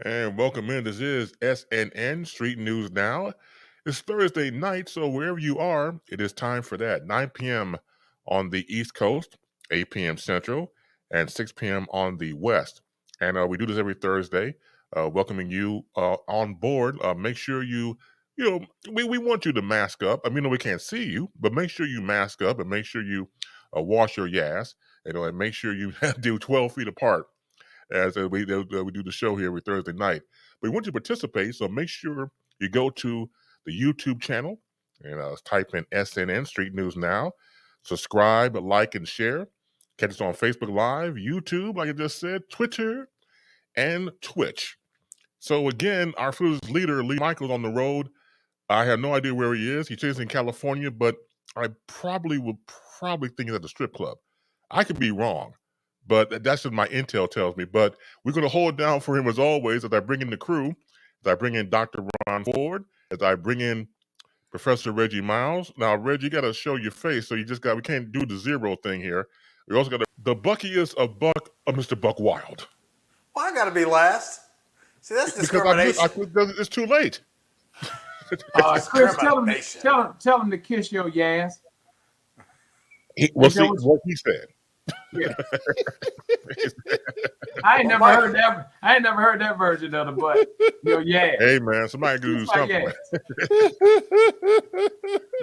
And welcome in. This is SNN Street News Now. It's Thursday night, so wherever you are, it is time for that. 9 p.m. on the East Coast, 8 p.m. Central, and 6 p.m. on the West. And we do this every Thursday, welcoming you on board. Make sure we want you to mask up. I mean, we can't see you, but make sure you mask up and make sure you wash your ass, and make sure you do 12 feet apart as we do the show here every Thursday night. But we want you to participate, so make sure you go to the YouTube channel and type in SNN Street News Now. Subscribe, like, and share. Catch us on Facebook Live, YouTube, like I just said, Twitter, and Twitch. So again, our first leader, Lee Michaels, on the road. I have no idea where he is. He says in California, but I would think he's at the strip club. I could be wrong, but that's just my intel tells me. But we're going to hold down for him as always as I bring in the crew, as I bring in Dr. Ron Ford, as I bring in Professor Reggie Miles. Now, Reggie, you got to show your face, so we can't do the zero thing here. We also got the buckiest of Mr. Buck Wilde. Well, I got to be last. See, that's discrimination. Because it's too late. Chris, tell him to kiss your ass. We'll see what he said. Yeah. I ain't never heard that. I ain't never heard that version of the butt. Hey man, somebody can do something.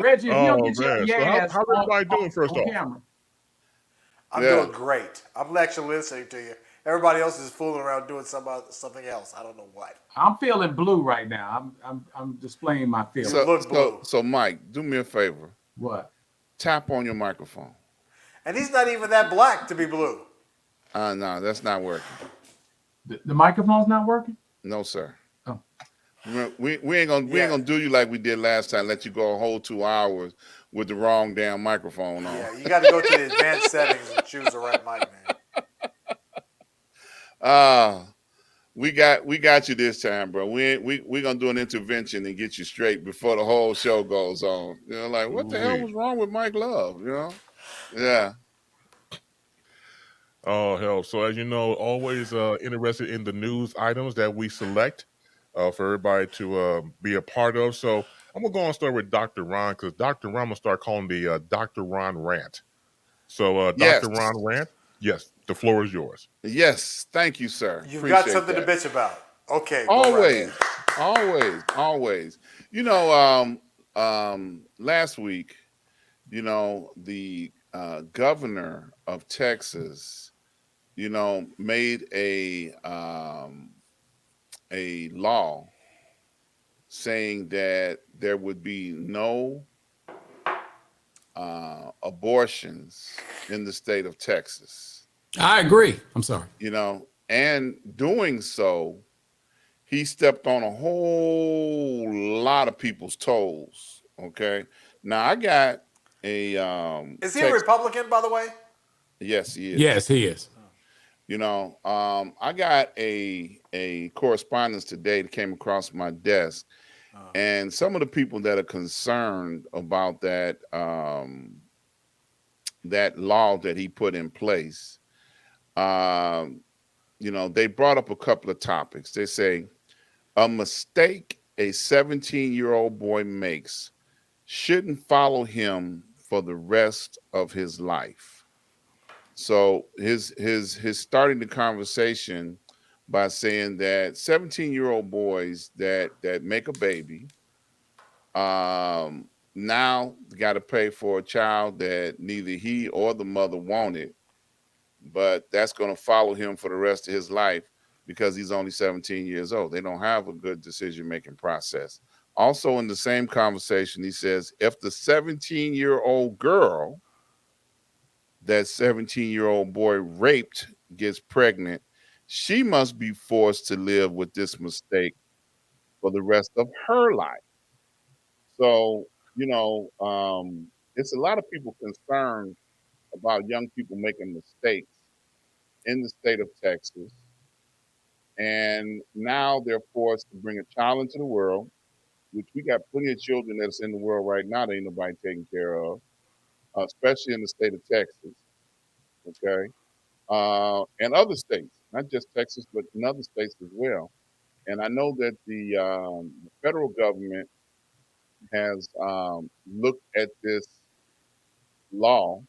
Reggie, if you don't get your ass, how's everybody doing first off? Camera. I'm doing great. I'm actually listening to you. Everybody else is fooling around doing something else. I don't know what. I'm feeling blue right now. I'm displaying my feelings. So Mike, do me a favor. What? Tap on your microphone. And he's not even that black to be blue. No, that's not working. The microphone's not working? No, sir. Oh. We ain't gonna do you like we did last time. Let you go a whole 2 hours with the wrong damn microphone on. Yeah, you got to go to the advanced settings and choose the right mic, man. We got you this time, bro. We gonna do an intervention and get you straight before the whole show goes on. Like what the hell was wrong with Mike Love? Yeah. Oh hell! So as you know, always interested in the news items that we select for everybody to be a part of. So I'm gonna go and start with Dr. Ron because Dr. Ron, I'm gonna start calling the Dr. Ron rant. So Dr. Ron rant. Yes, the floor is yours. Yes, thank you, sir. You've got something to bitch about. Okay. Always. Last week, the governor of Texas, made a law saying that there would be no abortions in the state of Texas. I agree. I'm sorry. And doing so, he stepped on a whole lot of people's toes. Okay. Now I got a Is he a Republican, by the way? Yes, he is. Yes, he is. I got a correspondence today that came across my desk, and some of the people that are concerned about that that law that he put in place, they brought up a couple of topics. They say a mistake a 17-year-old boy makes shouldn't follow him for the rest of his life. So his starting the conversation by saying that 17-year-old boys that make a baby now got to pay for a child that neither he or the mother wanted, but that's going to follow him for the rest of his life because he's only 17 years old. They don't have a good decision-making process. Also in the same conversation, he says, if the 17-year-old girl that 17-year-old boy raped gets pregnant, she must be forced to live with this mistake for the rest of her life. So, it's a lot of people concerned about young people making mistakes in the state of Texas. And now they're forced to bring a child into the world, which we got plenty of children that's in the world right now that ain't nobody taking care of, especially in the state of Texas. Okay. And other states, not just Texas, but in other states as well. And I know that the federal government has looked at this law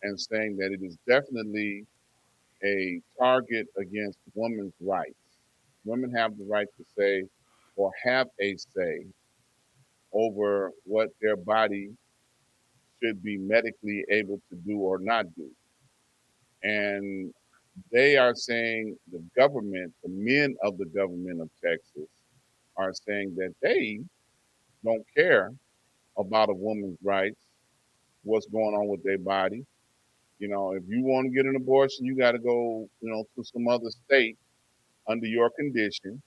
and saying that it is definitely a target against women's rights. Women have the right to say or have a say over what their body should be medically able to do or not do. And they are saying the government, the men of the government of Texas, are saying that they don't care about a woman's rights, what's going on with their body. You know, if you want to get an abortion, you got to go, to some other state under your condition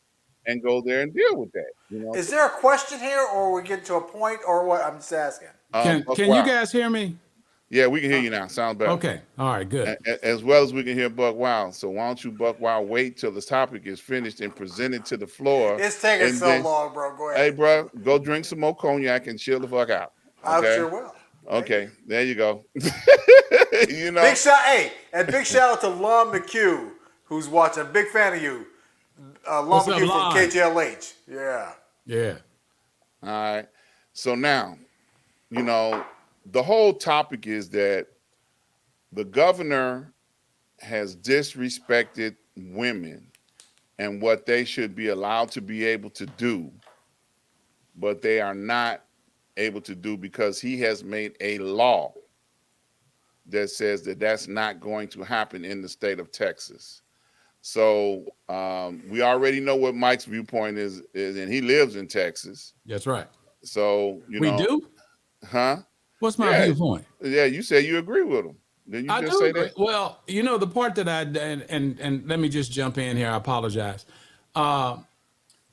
and go there and deal with that. Is there a question here, or we get to a point, or what? I'm just asking. Can you guys hear me? Yeah, we can hear you now. Sounds better. Okay. All right, good. As well as we can hear Buck Wilde. So why don't you, Buck Wilde, wait till the topic is finished and presented to the floor. It's taking so long, bro. Go ahead. Hey, bro, go drink some more cognac and chill the fuck out. Okay? I sure will. Okay, there you go. Big shout out to Lon McHugh, who's watching. Big fan of you. Lon McHugh from KJLH. Yeah. Yeah. All right. So now, the whole topic is that the governor has disrespected women and what they should be allowed to be able to do, but they are not able to do because he has made a law that says that that's not going to happen in the state of Texas. So we already know what Mike's viewpoint is, and he lives in Texas. That's right. So, we do? Huh? What's my viewpoint? Yeah, you said you agree with him. Did you just say agree. that? Well, the part that and let me just jump in here. I apologize.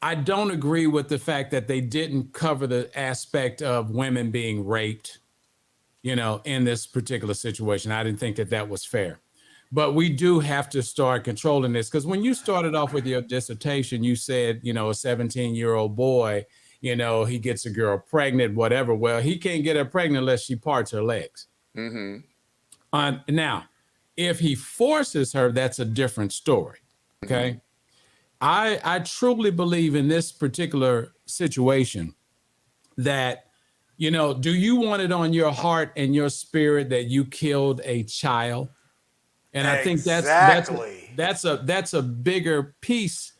I don't agree with the fact that they didn't cover the aspect of women being raped, in this particular situation. I didn't think that was fair. But we do have to start controlling this, because when you started off with your dissertation, you said, a 17-year-old boy, he gets a girl pregnant, whatever. Well, he can't get her pregnant unless she parts her legs. Mm-hmm. Now, if he forces her, that's a different story. Okay. Mm-hmm. I truly believe in this particular situation that, do you want it on your heart and your spirit that you killed a child? And I think that's a bigger piece,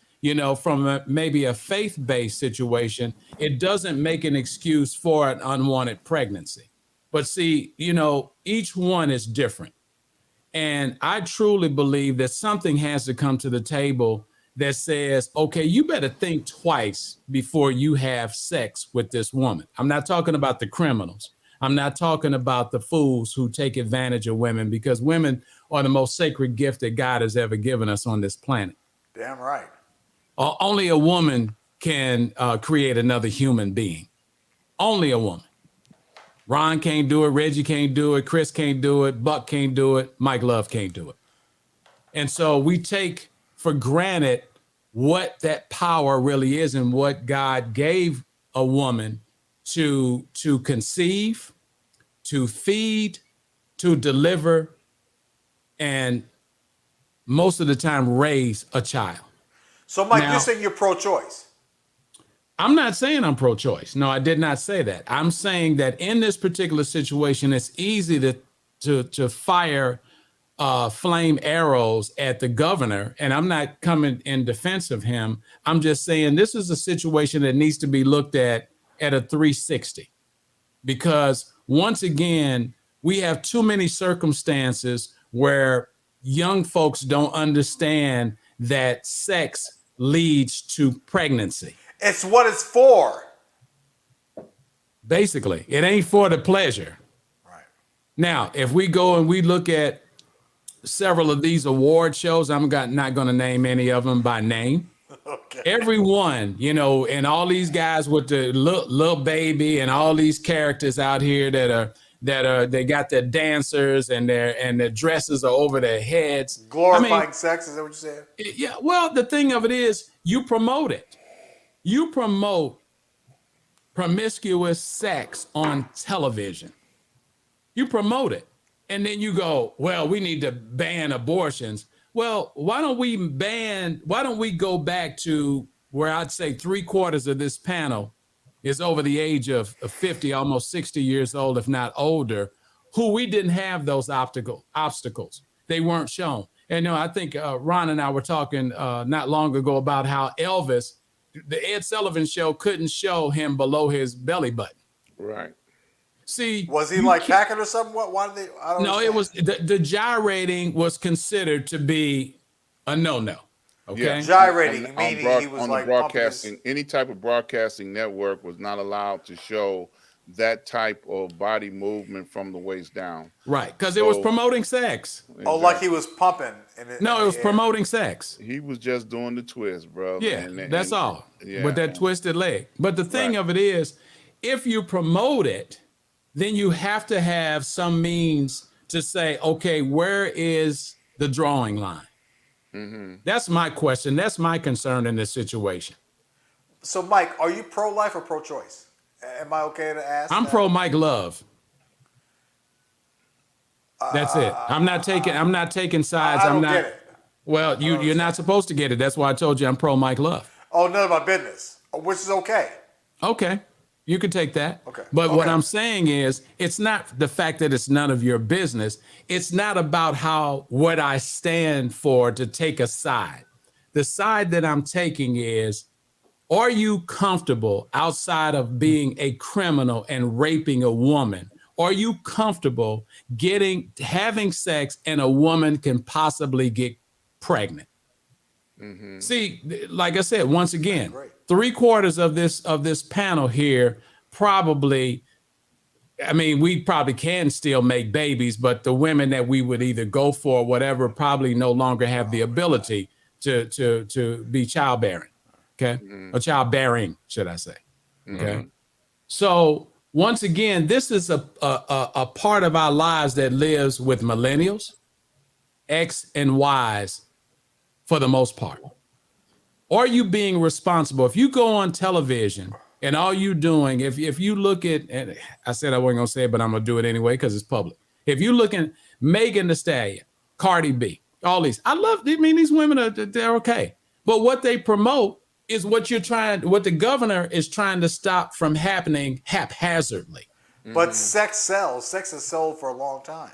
from maybe a faith-based situation. It doesn't make an excuse for an unwanted pregnancy. But see, each one is different. And I truly believe that something has to come to the table that says, okay, you better think twice before you have sex with this woman. I'm not talking about the criminals. I'm not talking about the fools who take advantage of women, because women are the most sacred gift that God has ever given us on this planet. Damn right. Only a woman can create another human being. Only a woman. Ron can't do it. Reggie can't do it. Chris can't do it. Buck can't do it. Mike Love can't do it. And so we take for granted what that power really is and what God gave a woman to conceive, to feed, to deliver, and most of the time raise a child. So, Mike, you're saying you're pro-choice? I'm not saying I'm pro-choice. No, I did not say that. I'm saying that in this particular situation, it's easy to fire flame arrows at the governor. And I'm not coming in defense of him. I'm just saying this is a situation that needs to be looked at a 360. Because once again, we have too many circumstances where young folks don't understand that sex leads to pregnancy. It's what it's for. Basically, it ain't for the pleasure. Right. Now, if we go and we look at several of these award shows, I'm not going to name any of them by name. Okay. Everyone, and all these guys with the little baby and all these characters out here they got their dancers and their dresses are over their heads. Glorifying sex, is that what you said? Yeah. Well, the thing of it is, you promote it. You promote promiscuous sex on television. You promote it. And then you go, well, we need to ban abortions. Well, why don't we go back to where I'd say 3/4 of this panel is over the age of 50, almost 60 years old, if not older, who we didn't have those obstacles. They weren't shown. And I think Ron and I were talking not long ago about how Elvis, the Ed Sullivan Show, couldn't show him below his belly button. Right. See, was he like packing or something? Why did they? I don't no, understand. it was the gyrating was considered to be a no-no. Okay, yeah. Gyrating, meaning he was on like the broadcasting. Any type of broadcasting network was not allowed to show that type of body movement from the waist down. Right, because it was promoting sex. Exactly. Oh, like he was pumping. No, it was promoting sex. He was just doing the twist, bro. Yeah, that's all. Yeah, with that twisted leg. But the thing of it is, if you promote it, then you have to have some means to say, okay, where is the drawing line? Mm-hmm. That's my question. That's my concern in this situation. So, Mike, are you pro-life or pro-choice? Am I okay to ask? I'm pro Mike Love. That's it. I'm not taking sides. I don't get it. Well, you're not supposed to get it. That's why I told you I'm pro Mike Love. Oh, none of my business. Which is okay. Okay. You can take that. Okay. But what I'm saying is, it's not the fact that it's none of your business. It's not about what I stand for to take a side. The side that I'm taking is, are you comfortable outside of being a criminal and raping a woman? Are you comfortable having sex and a woman can possibly get pregnant? Mm-hmm. See, like I said, once again, 3/4 of this panel here probably, I mean, we probably can still make babies, but the women that we would either go for or whatever probably no longer have the ability to be childbearing. Okay. Mm-hmm. Or childbearing, should I say. Okay. Mm-hmm. So once again, this is a part of our lives that lives with millennials, X and Ys for the most part. Are you being responsible? If you go on television and all you doing, if you look at, and I said I wasn't going to say it, but I'm going to do it anyway because it's public. If you look at Megan Thee Stallion, Cardi B, all these, these women they're okay. But what they promote is what the governor is trying to stop from happening haphazardly. But sex sells. Sex has sold for a long time.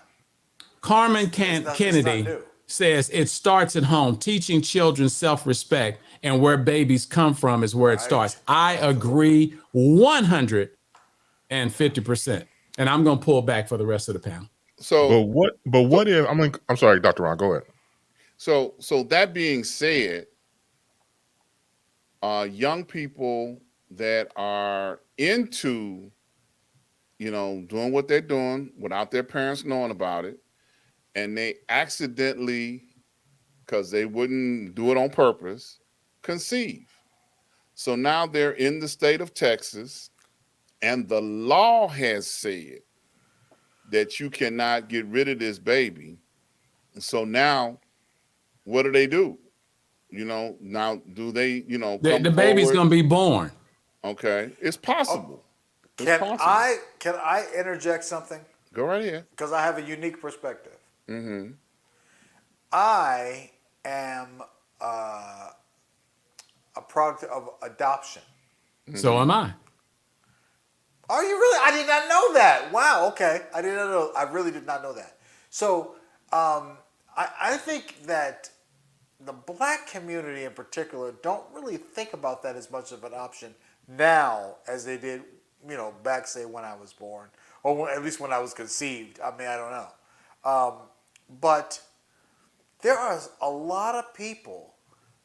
Carmen Kennedy says it starts at home. Teaching children self-respect and where babies come from is where it starts. I agree 150%. And I'm going to pull back for the rest of the panel. So, what if I'm sorry, Dr. Ron, go ahead. So that being said, young people that are into, doing what they're doing without their parents knowing about it, and they accidentally, because they wouldn't do it on purpose, conceive. So now they're in the state of Texas, and the law has said that you cannot get rid of this baby. So now, what do? Now do they, the baby's going to be born. Okay. It's possible. Can I interject something? Go right ahead. Because I have a unique perspective. Mm-hmm. I am a product of adoption. Mm-hmm. So am I. Are you really? I did not know that. Wow. Okay. I did not know. I really did not know that. So I think that the black community in particular don't really think about that as much of an option now as they did, back, say, when I was born, or at least when I was conceived. I mean, I don't know. But there are a lot of people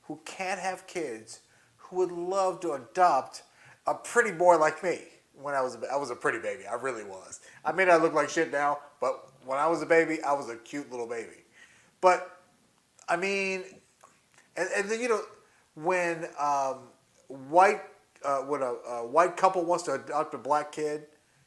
who can't have kids who would love to adopt a pretty boy like me. When I was a pretty baby. I really was. I may not look like shit now, but when I was a baby, I was a cute little baby. But I mean, and then when when a white couple wants to adopt a black kid,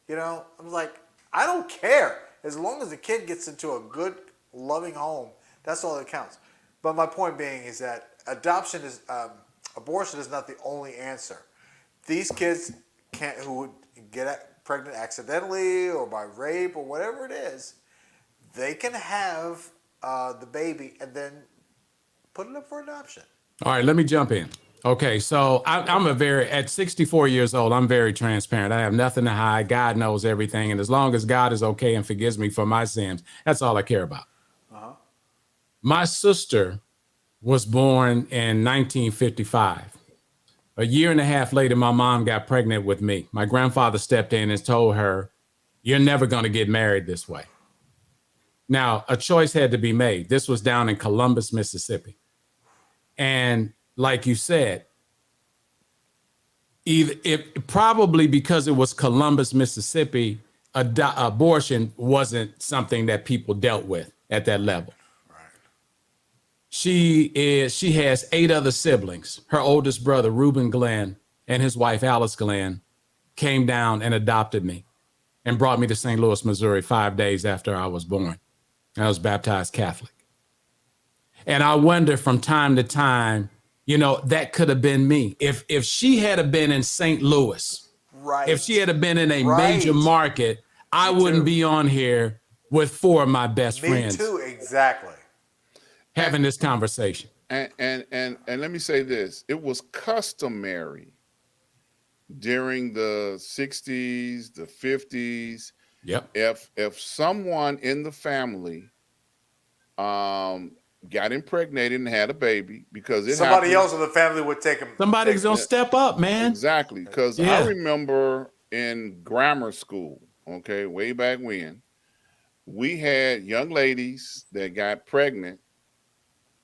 I'm like, I don't care as long as the kid gets into a good, loving home. That's all that counts. But my point being is that abortion is not the only answer. These kids who would get pregnant accidentally or by rape or whatever it is, they can have the baby and then put it up for adoption. All right, let me jump in. Okay, so I'm at 64 years old, I'm very transparent. I have nothing to hide. God knows everything. And as long as God is okay and forgives me for my sins, that's all I care about. Uh-huh. My sister was born in 1955. A year and a half later, my mom got pregnant with me. My grandfather stepped in and told her, "You're never going to get married this way." Now, a choice had to be made. This was down in Columbus, Mississippi. And like you said, probably because it was Columbus, Mississippi, abortion wasn't something that people dealt with at that level. She has 8 other siblings. Her oldest brother, Reuben Glenn, and his wife, Alice Glenn, came down and adopted me and brought me to St. Louis, Missouri 5 days after I was born. I was baptized Catholic. And I wonder from time to time, that could have been me. If she had been in St. Louis, Right. if she had been in a major market, I wouldn't be on here with 4 of my best friends. Me too, exactly. Having this conversation. And let me say this: it was customary during the 60s, the 50s. Yep. If someone in the family got impregnated and had a baby, because somebody else in the family would take him. Somebody's gonna step up, man. Exactly, because I remember in grammar school, okay, way back when, we had young ladies that got pregnant,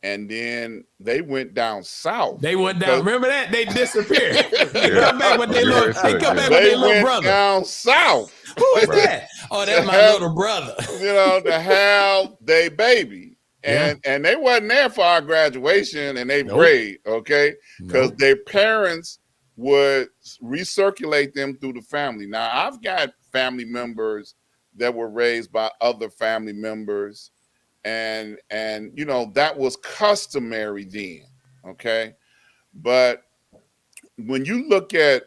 and then they went down south. They went down. Remember that? They disappeared. They come back with their little. They come back with their little brother. Down south. Who is that? Oh, that's my little brother. To have their baby, and they wasn't there for our graduation and 8th grade, okay? Because their parents would recirculate them through the family. Now, I've got family members that were raised by other family members. And that was customary then, okay? But when you look at,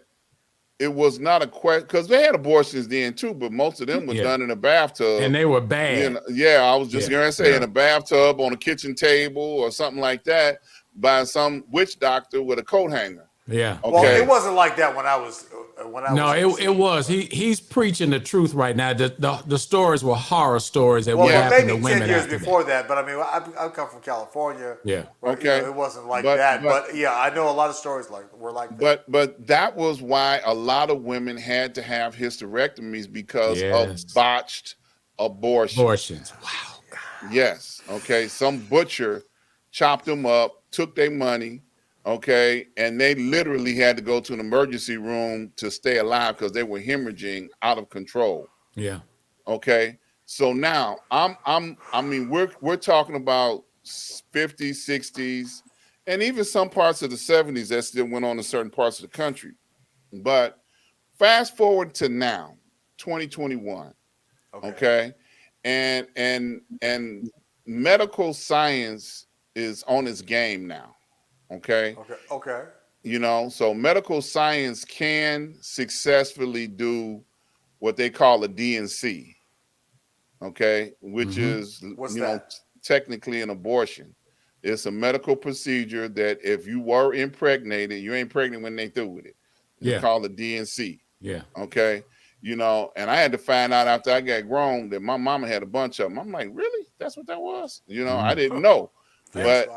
it was not a question, because they had abortions then too, but most of them were done in a bathtub. And they were bad. I was just going to say in a bathtub, on a kitchen table or something like that, by some witch doctor with a coat hanger. Yeah. Okay. Well, it wasn't like that when I was. It was. He's preaching the truth right now. The stories were horror stories that would happen to women. Maybe 10 years before that, but I mean, I come from California. Yeah. Where, it wasn't like that. But yeah, I know a lot of stories were like that. But that was why a lot of women had to have hysterectomies, because of botched abortions. Wow. Yes. Okay. Some butcher chopped them up, took their money. Okay, and they literally had to go to an emergency room to stay alive because they were hemorrhaging out of control. Yeah. Okay, so now we're talking about 50s, 60s, and even some parts of the 70s that still went on in certain parts of the country. But fast forward to now, 2021. Okay, and medical science is on its game now. Okay. So medical science can successfully do what they call a DNC. Okay, which is technically an abortion. It's a medical procedure that if you were impregnated, you ain't pregnant when they through with it. It's called a DNC. Yeah. Okay. And I had to find out after I got grown that my mama had a bunch of them. I'm like, really? That's what that was? I didn't know. But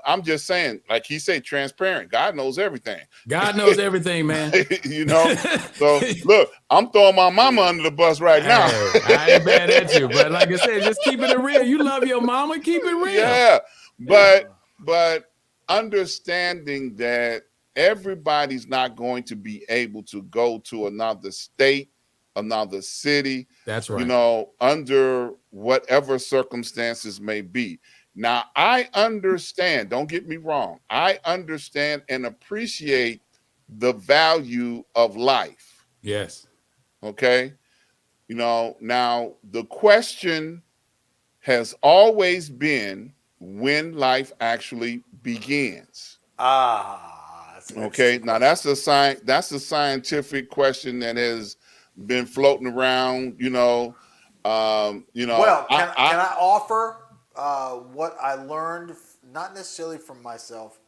I'm just saying, like he said, transparent. God knows everything. God knows everything, man. So look, I'm throwing my mama under the bus right now. I ain't bad at you, but like I said, just keeping it real. You love your mama, keep it real. Yeah, but understanding that everybody's not going to be able to go to another state, another city. That's right. Under whatever circumstances may be. Now, I understand, don't get me wrong. I understand and appreciate the value of life. Yes. Okay. Now the question has always been when life actually begins. Okay. Now that's a scientific question that has been floating around, Well, can I offer what I learned, not necessarily from myself,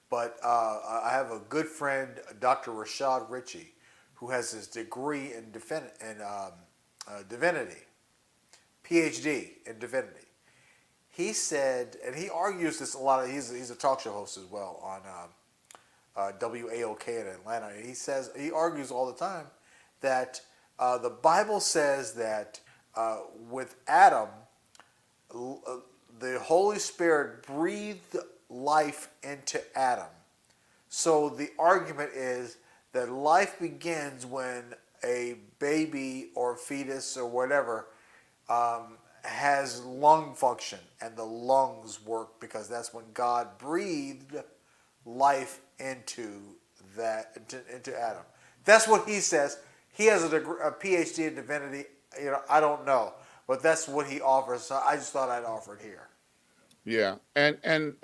But I have a good friend, Dr. Reggie, who has his degree in divinity, PhD in divinity. He said, and he argues this a lot. He's a talk show host as well on WAOK in Atlanta. He argues all the time that the Bible says that with Adam, the Holy Spirit breathed life into Adam. So the argument is that life begins when a baby or fetus or whatever has lung function, and the lungs work because that's when God breathed life into Adam. That's what he says. He has a PhD in divinity. I don't know, but that's what he offers. So I just thought I'd offer it here. Yeah, and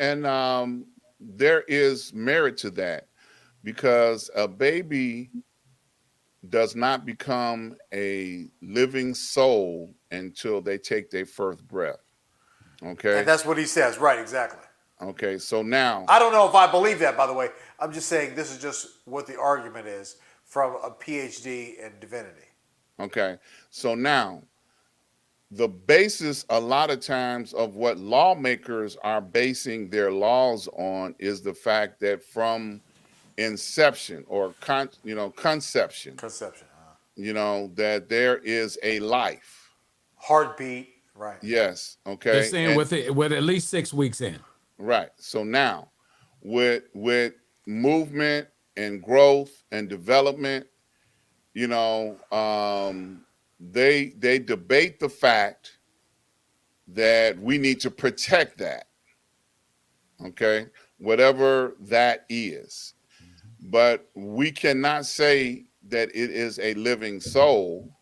there is merit to that, because a baby does not become a living soul until they take their first breath. Okay. And that's what he says. Right, exactly. Okay, so now I don't know if I believe that, by the way. I'm just saying this is just what the argument is from a PhD in divinity. okay, so now the basis a lot of times of what lawmakers are basing their laws on is the fact that from inception or conception, that there is a life, heartbeat, right? Yes. Okay. They're saying with at least 6 weeks in. Right. So now with movement and growth and development, they debate the fact that we need to protect that. Okay. Whatever that is. But we cannot say that it is a living soul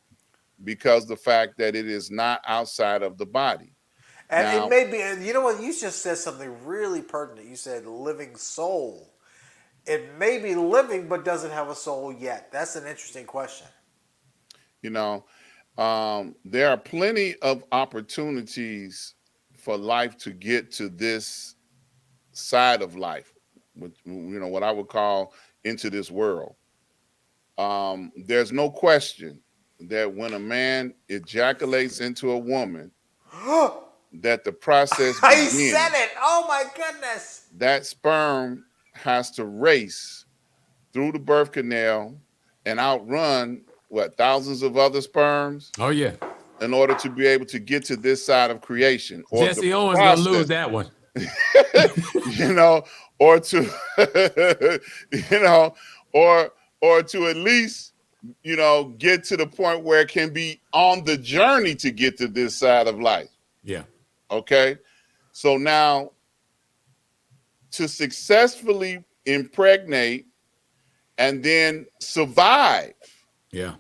because the fact that it is not outside of the body. And now, it may be, you know what, you just said something really pertinent. You said living soul. It may be living but doesn't have a soul yet. That's an interesting question. There are plenty of opportunities for life to get to this side of life, what I would call into this world. There's no question that when a man ejaculates into a woman, that the process begins. I said it. Oh my goodness. That sperm has to race through the birth canal and outrun thousands of other sperms. Oh yeah. In order to be able to get to this side of creation. Or Jesse Owens gonna lose that one. Or to or to at least get to the point where it can be on the journey to get to this side of life. Yeah. Okay. So now to successfully impregnate and then survive. Yeah.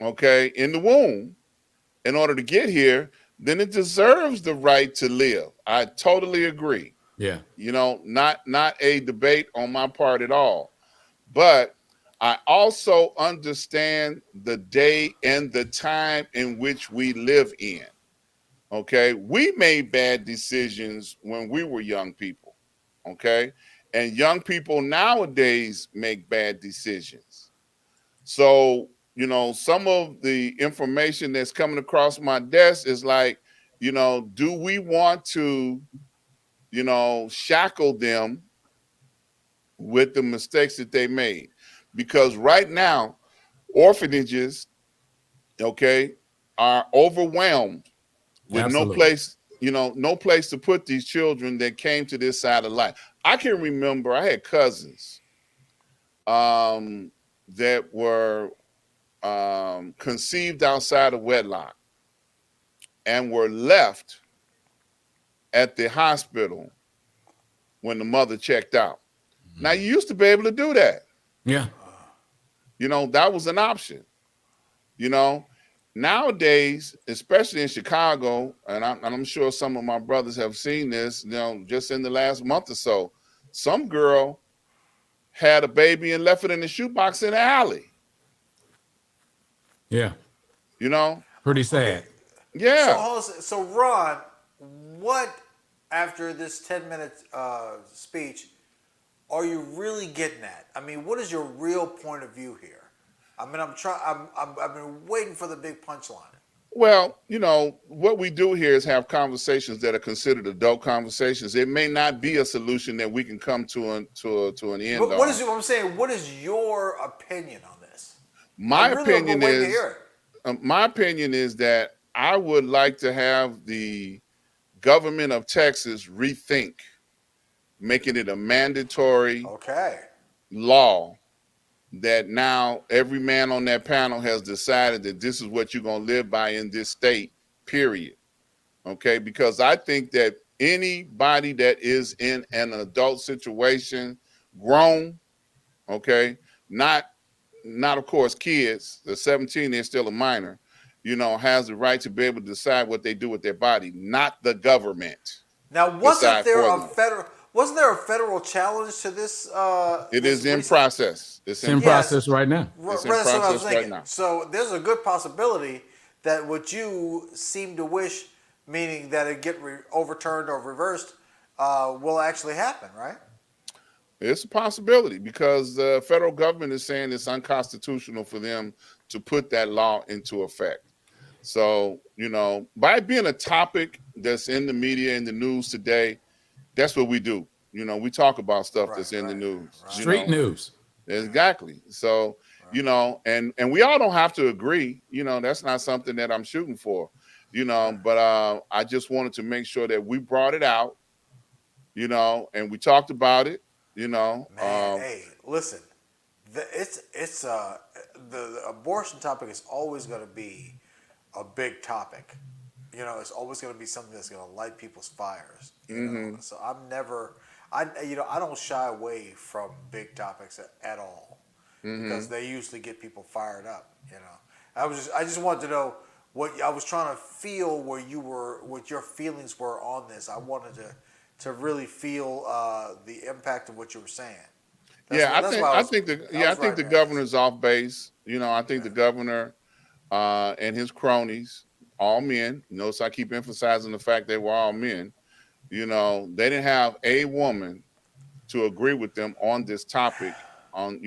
Okay. In the womb, in order to get here, then it deserves the right to live. I totally agree. Yeah. Not a debate on my part at all. But I also understand the day and the time in which we live in. Okay. We made bad decisions when we were young people. Okay. And young people nowadays make bad decisions. So, some of the information that's coming across my desk is like, do we want to, shackle them with the mistakes that they made? Because right now, orphanages, are overwhelmed with Absolutely. no place to put these children that came to this side of life. I can remember I had cousins that were conceived outside of wedlock and were left at the hospital when the mother checked out. Now, you used to be able to do that. Yeah. That was an option. Nowadays, especially in Chicago, and I'm sure some of my brothers have seen this, just in the last month or so, some girl had a baby and left it in the shoebox in the alley. Yeah. Pretty sad. Okay. Yeah. So Ron, what, after this 10-minute speech, are you really getting at? I mean, what is your real point of view here? I mean, I've been waiting for the big punchline. Well, what we do here is have conversations that are considered adult conversations. It may not be a solution that we can come to an end But on. what is I'm saying? What is your opinion on this? My I really opinion been waiting to is hear it. my opinion is that I would like to have the government of Texas rethink making it a mandatory Okay. law that now every man on that panel has decided that this is what you're going to live by in this state, period. Okay, because I think that anybody that is in an adult situation, grown, okay, not of course kids, the 17, they're still a minor, has the right to be able to decide what they do with their body, not the government. Now, wasn't there a federal challenge to this? It is in process. It's in process right now. It's in That's what I was process right thinking. now. So there's a good possibility that what you seem to wish, meaning that it get overturned or reversed, will actually happen, right? It's a possibility because the federal government is saying it's unconstitutional for them to put that law into effect. So, by it being a topic that's in the media, in the news today, that's what we do. We talk about stuff that's in the news. Street news. Exactly. So, and we all don't have to agree. That's not something that I'm shooting for, but I just wanted to make sure that we brought it out, and we talked about it, Man, hey, listen, the abortion topic is always going to be a big topic. It's always going to be something that's going to light people's fires. So I don't shy away from big topics at all because they usually get people fired up. I just wanted to know what I was trying to feel what your feelings were on this. I wanted to really feel the impact of what you were saying. I think the governor's off base. I think the governor and his cronies, all men. Notice I keep emphasizing the fact they were all men. They didn't have a woman to agree with them on this topic, on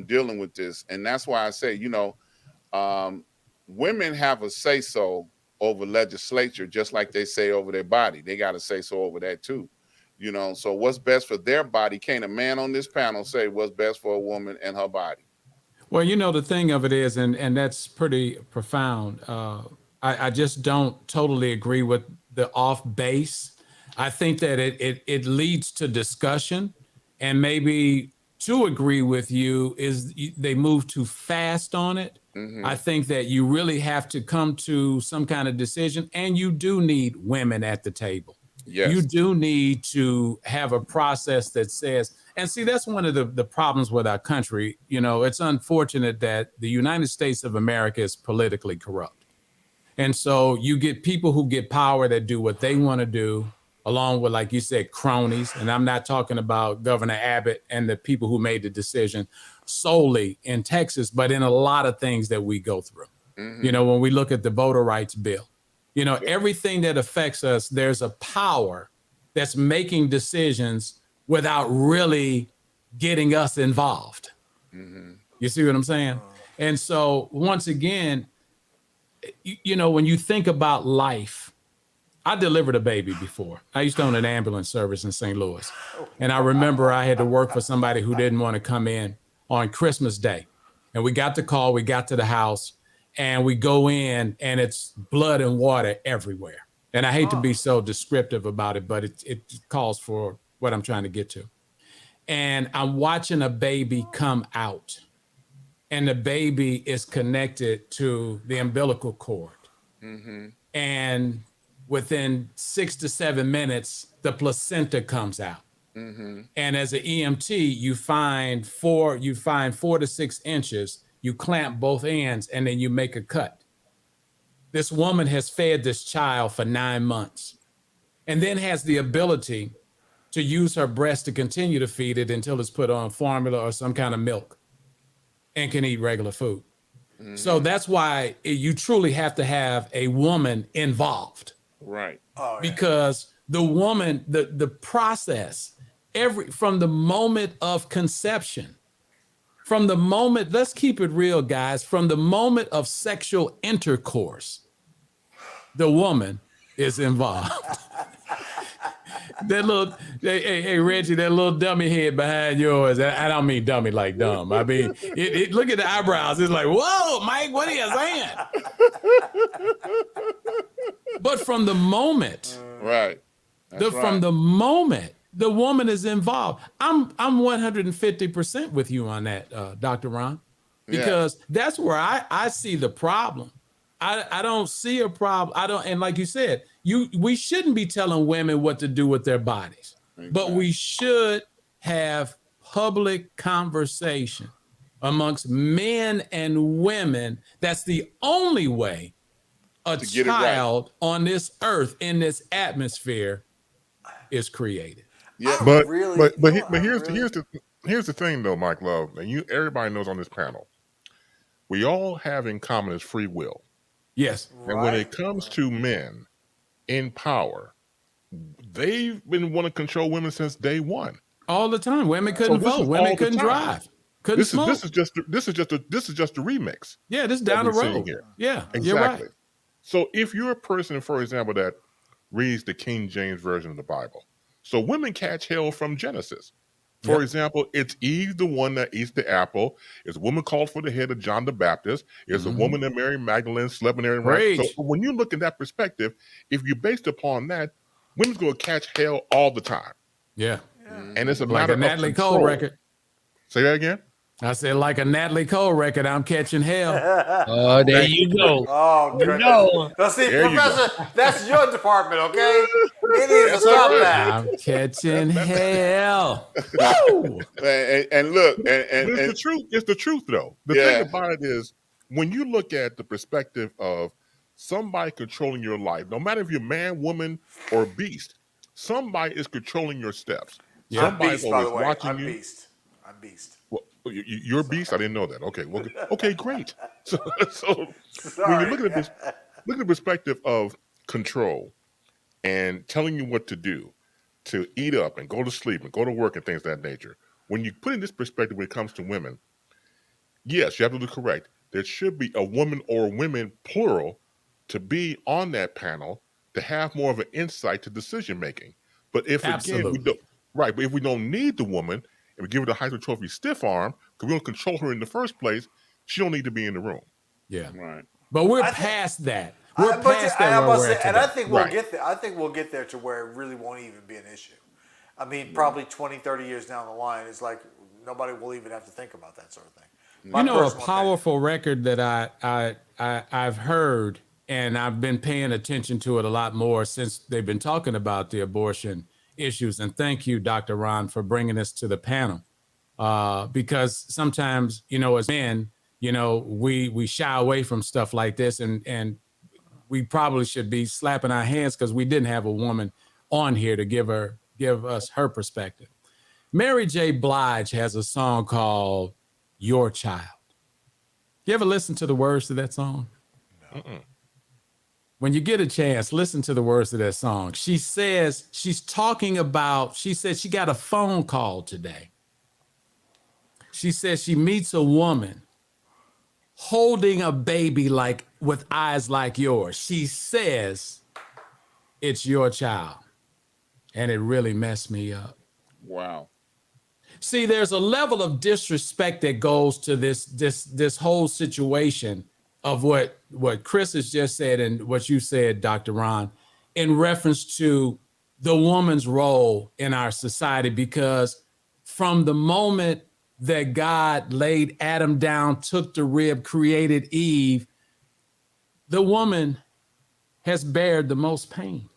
dealing with this, and that's why I say, women have a say so over legislature, just like they say over their body. They got to say so over that too. So what's best for their body? Can't a man on this panel say what's best for a woman and her body? Well, the thing of it is, and that's pretty profound. I just don't totally agree with the off base. I think that it leads to discussion, and maybe to agree with you is they move too fast on it. I think that you really have to come to some kind of decision, and you do need women at the table. Yes. You do need to have a process that says, and see, that's one of the problems with our country. It's unfortunate that the United States of America is politically corrupt. And so you get people who get power that do what they want to do, along with, like you said, cronies. And I'm not talking about Governor Abbott and the people who made the decision solely in Texas, but in a lot of things that we go through. When we look at the voter rights bill, everything that affects us, there's a power that's making decisions without really getting us involved. You see what I'm saying? And so once again, when you think about life, I delivered a baby before. I used to own an ambulance service in St. Louis. And I remember I had to work for somebody who didn't want to come in on Christmas Day. And we got the call, we got to the house, and we go in and it's blood and water everywhere. And I hate to be so descriptive about it, but it calls for what I'm trying to get to. And I'm watching a baby come out, and the baby is connected to the umbilical cord. And within 6 to 7 minutes, the placenta comes out. And as an EMT, you find 4 to 6 inches, you clamp both ends, and then you make a cut. This woman has fed this child for 9 months and then has the ability to use her breast to continue to feed it until it's put on formula or some kind of milk and can eat regular food. So that's why you truly have to have a woman involved. Right. Because the woman, the process, from the moment of conception, from the moment, let's keep it real, guys, from the moment of sexual intercourse, the woman is involved. That little, hey, Reggie, that little dummy head behind yours. I don't mean dummy like dumb. I mean, look at the eyebrows. It's like, whoa, Mike, what are you saying? But from the moment, Right. from the moment the woman is involved, I'm 150% with you on that, Dr. Ron, because that's where I see the problem. I don't see a problem. And like you said, we shouldn't be telling women what to do with their bodies, but we should have public conversation amongst men and women. That's the only way a child on this earth, in this atmosphere, is created. Yeah, but here's the thing though, Mike Love, and everybody knows on this panel, we all have in common is free will. Yes. And when it comes to men in power, they've been wanting to control women since day one. All the time. Women couldn't vote. Women couldn't drive. Couldn't smoke. This is just a remix. Yeah, this is down the road. Yeah, exactly. You're right. So if you're a person, for example, that reads the King James Version of the Bible, so women catch hell from Genesis. For example, it's Eve, the one that eats the apple. It's a woman called for the head of John the Baptist. It's a woman that Mary Magdalene slept in there. Right? So when you look at that perspective, if you're based upon that, women's going to catch hell all the time. Yeah. And it's a like matter a Natalie of control. Cole record. Say that again? I said, like a Natalie Cole record, I'm catching hell. Oh, there you go. Oh, good. No. Now, see, Professor, that's your department, okay? It needs to stop that. I'm catching hell. And look, it's the truth. It's the truth, though. The thing about it is, when you look at the perspective of somebody controlling your life, no matter if you're man, woman, or beast, somebody is controlling your steps. Yeah. Somebody's I'm beast, by the way. watching I'm you. Beast. I'm beast. Well, you're a beast. I didn't know that. Okay, well, okay, great. So when you look at this, look at the perspective of control and telling you what to do, to eat up and go to sleep and go to work and things of that nature. When you put in this perspective when it comes to women, yes, you have to do correct. There should be a woman or women, plural, to be on that panel to have more of an insight to decision making. But if again we don't, but if we don't need the woman and we give her the Heisman Trophy stiff arm because we don't control her in the first place, she don't need to be in the room. Yeah, right. But we're past that. We're past that. And I think we'll get there. I think we'll get there to where it really won't even be an issue. I mean, probably 20, 30 years down the line, it's like nobody will even have to think about that sort of thing. You know, a powerful record that I've heard, and I've been paying attention to it a lot more since they've been talking about the abortion issues. And thank you, Dr. Ron, for bringing this to the panel. Because sometimes, you know, as men, you know, we shy away from stuff like this, and we probably should be slapping our hands because we didn't have a woman on here to give us her perspective. Mary J. Blige has a song called Your Child. You ever listen to the words to that song? No. When you get a chance, listen to the words of that song. She says, she said she got a phone call today. She says she meets a woman holding a baby with eyes like yours. She says, it's your child. And it really messed me up. Wow. See, there's a level of disrespect that goes to this whole situation of what Chris has just said and what you said, Dr. Ron, in reference to the woman's role in our society, because from the moment that God laid Adam down, took the rib, created Eve, the woman has bared the most pain.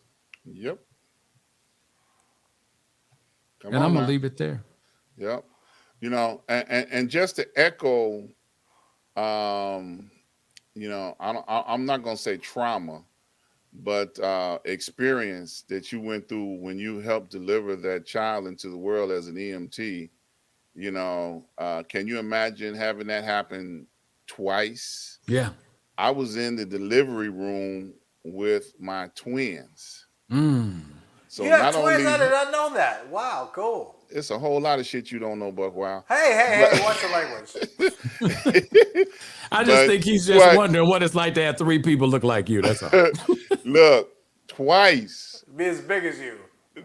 Yep. And I'm going to leave it there. Yep. You know, and just to echo, you know, I'm not going to say trauma, but experience that you went through when you helped deliver that child into the world as an EMT. You know, can you imagine having that happen twice? Yeah. I was in the delivery room with my twins. Mm. So you have twins? I did not know that. Wow, cool. it's a whole lot of shit you don't know, Buck Wild. Hey, watch your language. I just But think he's just wondering what it's like to have 3 people look like you. That's all. look, twice Be as big as you.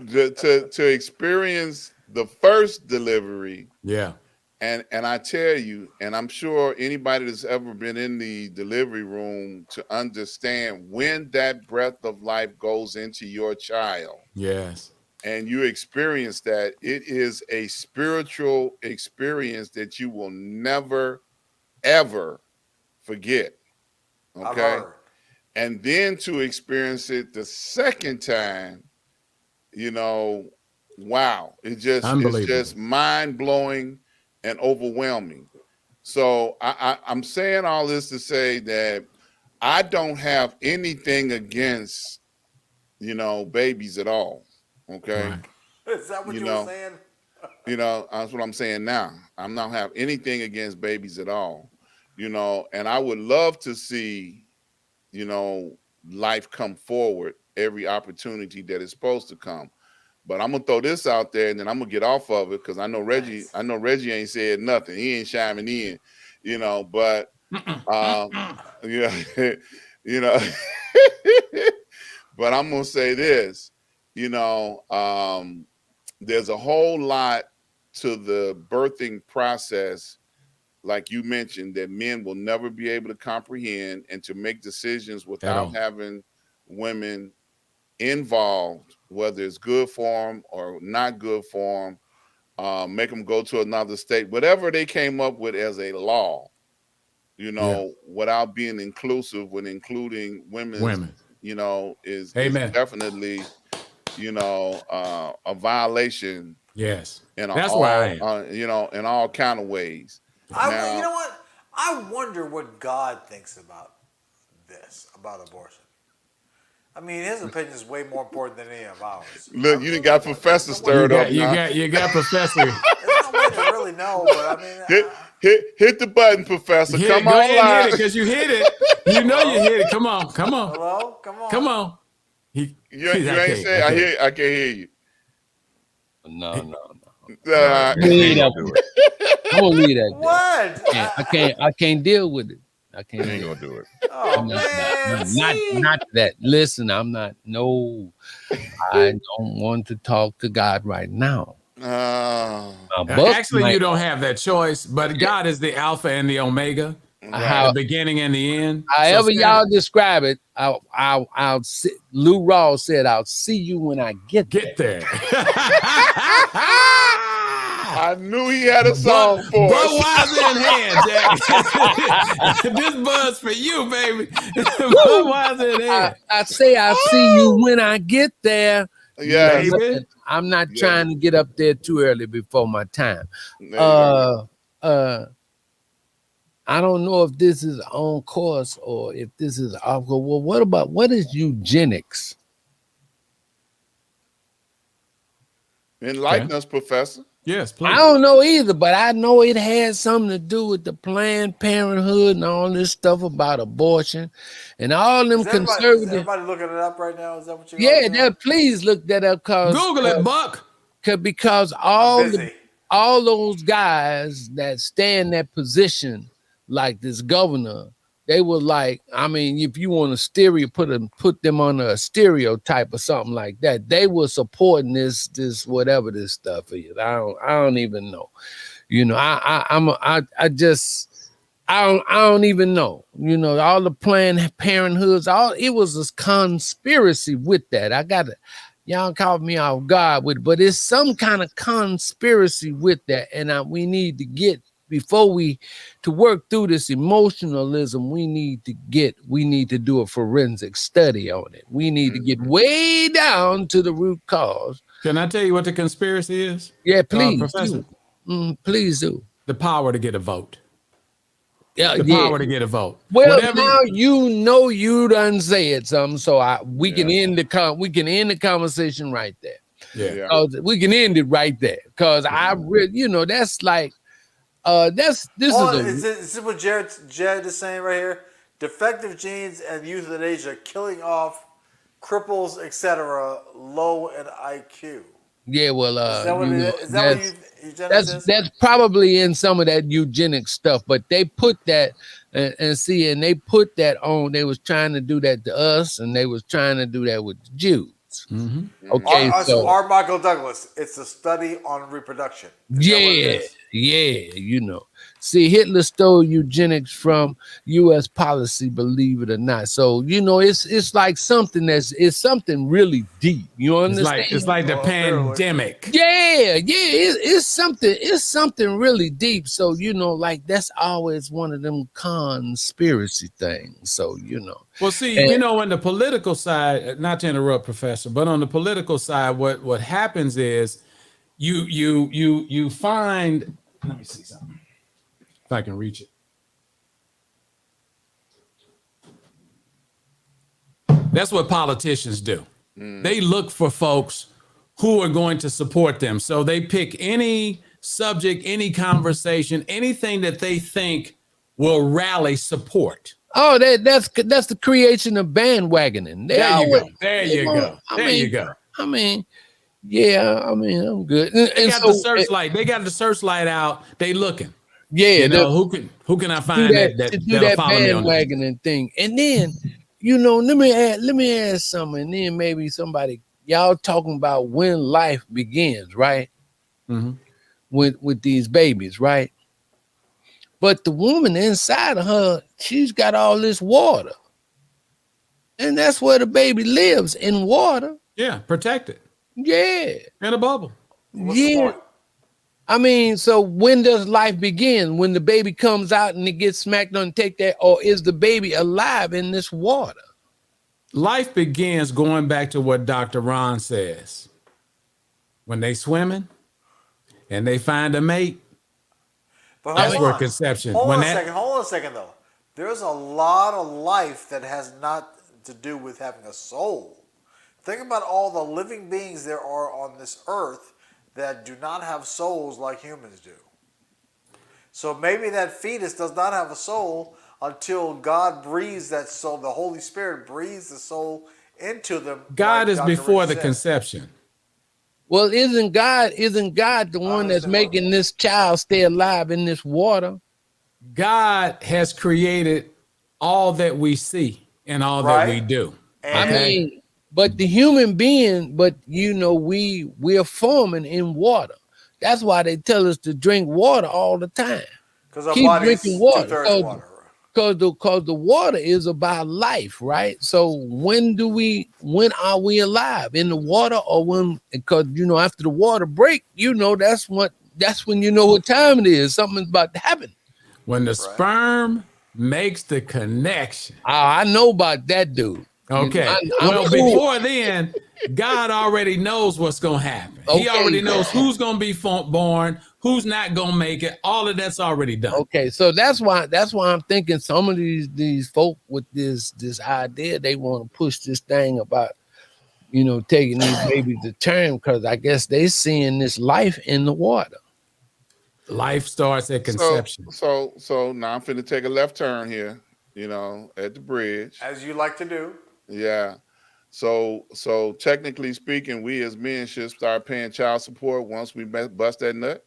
to experience the first delivery. Yeah. And I tell you, and I'm sure anybody that's ever been in the delivery room to understand when that breath of life goes into your child. Yes. And you experience that, it is a spiritual experience that you will never, ever forget. Okay. And then to experience it the second time, you know, wow, it's just mind blowing and overwhelming. So I'm saying all this to say that I don't have anything against, you know, babies at all. Okay. Right. Is that what you were saying? You know, that's what I'm saying now. I'm not have anything against babies at all, you know, and I would love to see, you know, life come forward every opportunity that is supposed to come. But I'm gonna throw this out there, and then I'm gonna get off of it because I know Reggie. Nice. I know Reggie ain't said nothing. He ain't chiming in, you know. But you know, you know. But I'm gonna say this, you know. There's a whole lot to the birthing process, like you mentioned, that men will never be able to comprehend, and to make decisions without having women involved, whether it's good for them or not good for them, make them go to another state, whatever they came up with as a law, you know, without being inclusive, when including women, you know, is definitely, you know, a violation. Yes, in that's all, why I am. You know, in all kind of ways. You know what? I wonder what God thinks about this, about abortion. I mean, his opinion is way more important than any of ours. Look, you done got Professor stirred up. You got Professor. There's no way to really know, but I mean, hit the button, Professor. Come on, hit it because you hit it. You know you hit it. Come on. Hello, come on. You ain't saying. I can't hear you. No. I'm gonna leave that. What? I can't deal with it. I can't. You ain't gonna do it. Oh man, not that. Listen, I'm not. No, I don't want to talk to God right now. Actually, you don't have that choice. But God is the Alpha and the Omega, the beginning and the end. However y'all describe it, I'll see. Lou Rawls said, "I'll see you when I get there." I knew he had a song for us. Budweiser in hand, Jack. This buzz for you, baby. Budweiser in hand. I say I'll see you when I get there. Yeah, I'm not trying to get up there too early before my time. I don't know if this is on course or if this is off. Well, what is eugenics? Enlighten us, Professor. Yes, please. I don't know either, but I know it has something to do with the Planned Parenthood and all this stuff about abortion and all them conservative. Is everybody looking it up right now? Is that what you're doing? Please look that up. Google it, Buck. Because all those guys that stay in that position, like this governor, they were like, I mean, if you want to put them on a stereotype or something like that, they were supporting this whatever this stuff is. I don't even know. You know, I don't even know. You know, all the Planned Parenthoods, it was a conspiracy with that. Y'all caught me off guard with it, but it's some kind of conspiracy with that, and we need to get. Before to work through this emotionalism, we need to do a forensic study on it. We need to get way down to the root cause. Can I tell you what the conspiracy is? Yeah, please, Professor. Please do. The power to get a vote. Yeah, power to get a vote. Well, now you done said something, so we can end the conversation right there. Yeah, we can end it right there because that's like. This is what Jared is saying right here. Defective genes and euthanasia killing off cripples, etc. low in IQ. Yeah, well, Is that what, eugenics is? that's probably in some of that eugenic stuff, but they put that and they put that on. They was trying to do that to us, and they was trying to do that with the Jews. Mm-hmm. Okay, So R. Michael Douglas, it's a study on reproduction. Is that what it is? Yeah. See, Hitler stole eugenics from U.S. policy, believe it or not. So it's like something it's something really deep. You understand? It's like the pandemic. Yeah, it's something really deep. So like that's always one of them conspiracy things. So Well, see, on the political side, not to interrupt, Professor, but on the political side, what happens is you find. Let me see something. If I can reach it. That's what politicians do. They look for folks who are going to support them. So they pick any subject, any conversation, anything that they think will rally support. Oh, that's the creation of bandwagoning. There you go. I mean, yeah, I'm good. They got the searchlight. They got the searchlight out. They looking. Yeah, who can I find that bandwagoning thing? And then, let me add something. And then maybe somebody, y'all talking about when life begins, right? Mm-hmm. With these babies, right? But the woman inside of her, she's got all this water, and that's where the baby lives, in water. Yeah, protected. Yeah, in a bubble. What's the point? I mean, so when does life begin? When the baby comes out and it gets smacked on and take that, or is the baby alive in this water? Life begins going back to what Dr. Ron says. When they swimming and they find a mate, that's where conception. Hold on a second though. There's a lot of life that has not to do with having a soul. Think about all the living beings there are on this earth that do not have souls like humans do. So maybe that fetus does not have a soul until God breathes that soul, the Holy Spirit breathes the soul into them. God is before the conception. Well, isn't God the one that's making this child stay alive in this water? God has created all that we see and all that we do. I mean, but the human being, we're forming in water. That's why they tell us to drink water all the time. Because our body's drinking water. Because the water is about life, right? So when are we alive? In the water, or when? Because after the water break, that's when you know what time it is. Something's about to happen. When the sperm makes the connection. I know about that, dude. Okay. Before then, God already knows what's going to happen. Okay. He already knows who's going to be born, who's not going to make it. All of that's already done. Okay, so that's why I'm thinking some of these folk with this idea, they want to push this thing about taking these babies to term, because I guess they seeing this life in the water. Life starts at conception. So now I'm finna take a left turn here, at the bridge. As you like to do. Yeah. So technically speaking, we as men should start paying child support once we bust that nut.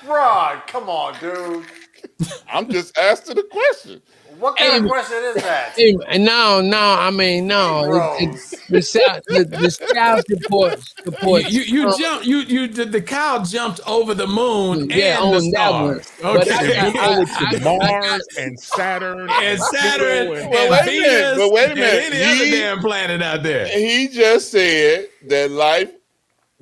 Ron, come on, dude. I'm just asking the question. What kind of question is that? No. I mean, no. The child support. The cow jumped over the moon and the stars. Okay. Mars and Saturn and Venus wait a minute. And any other damn planet out there. He just said that life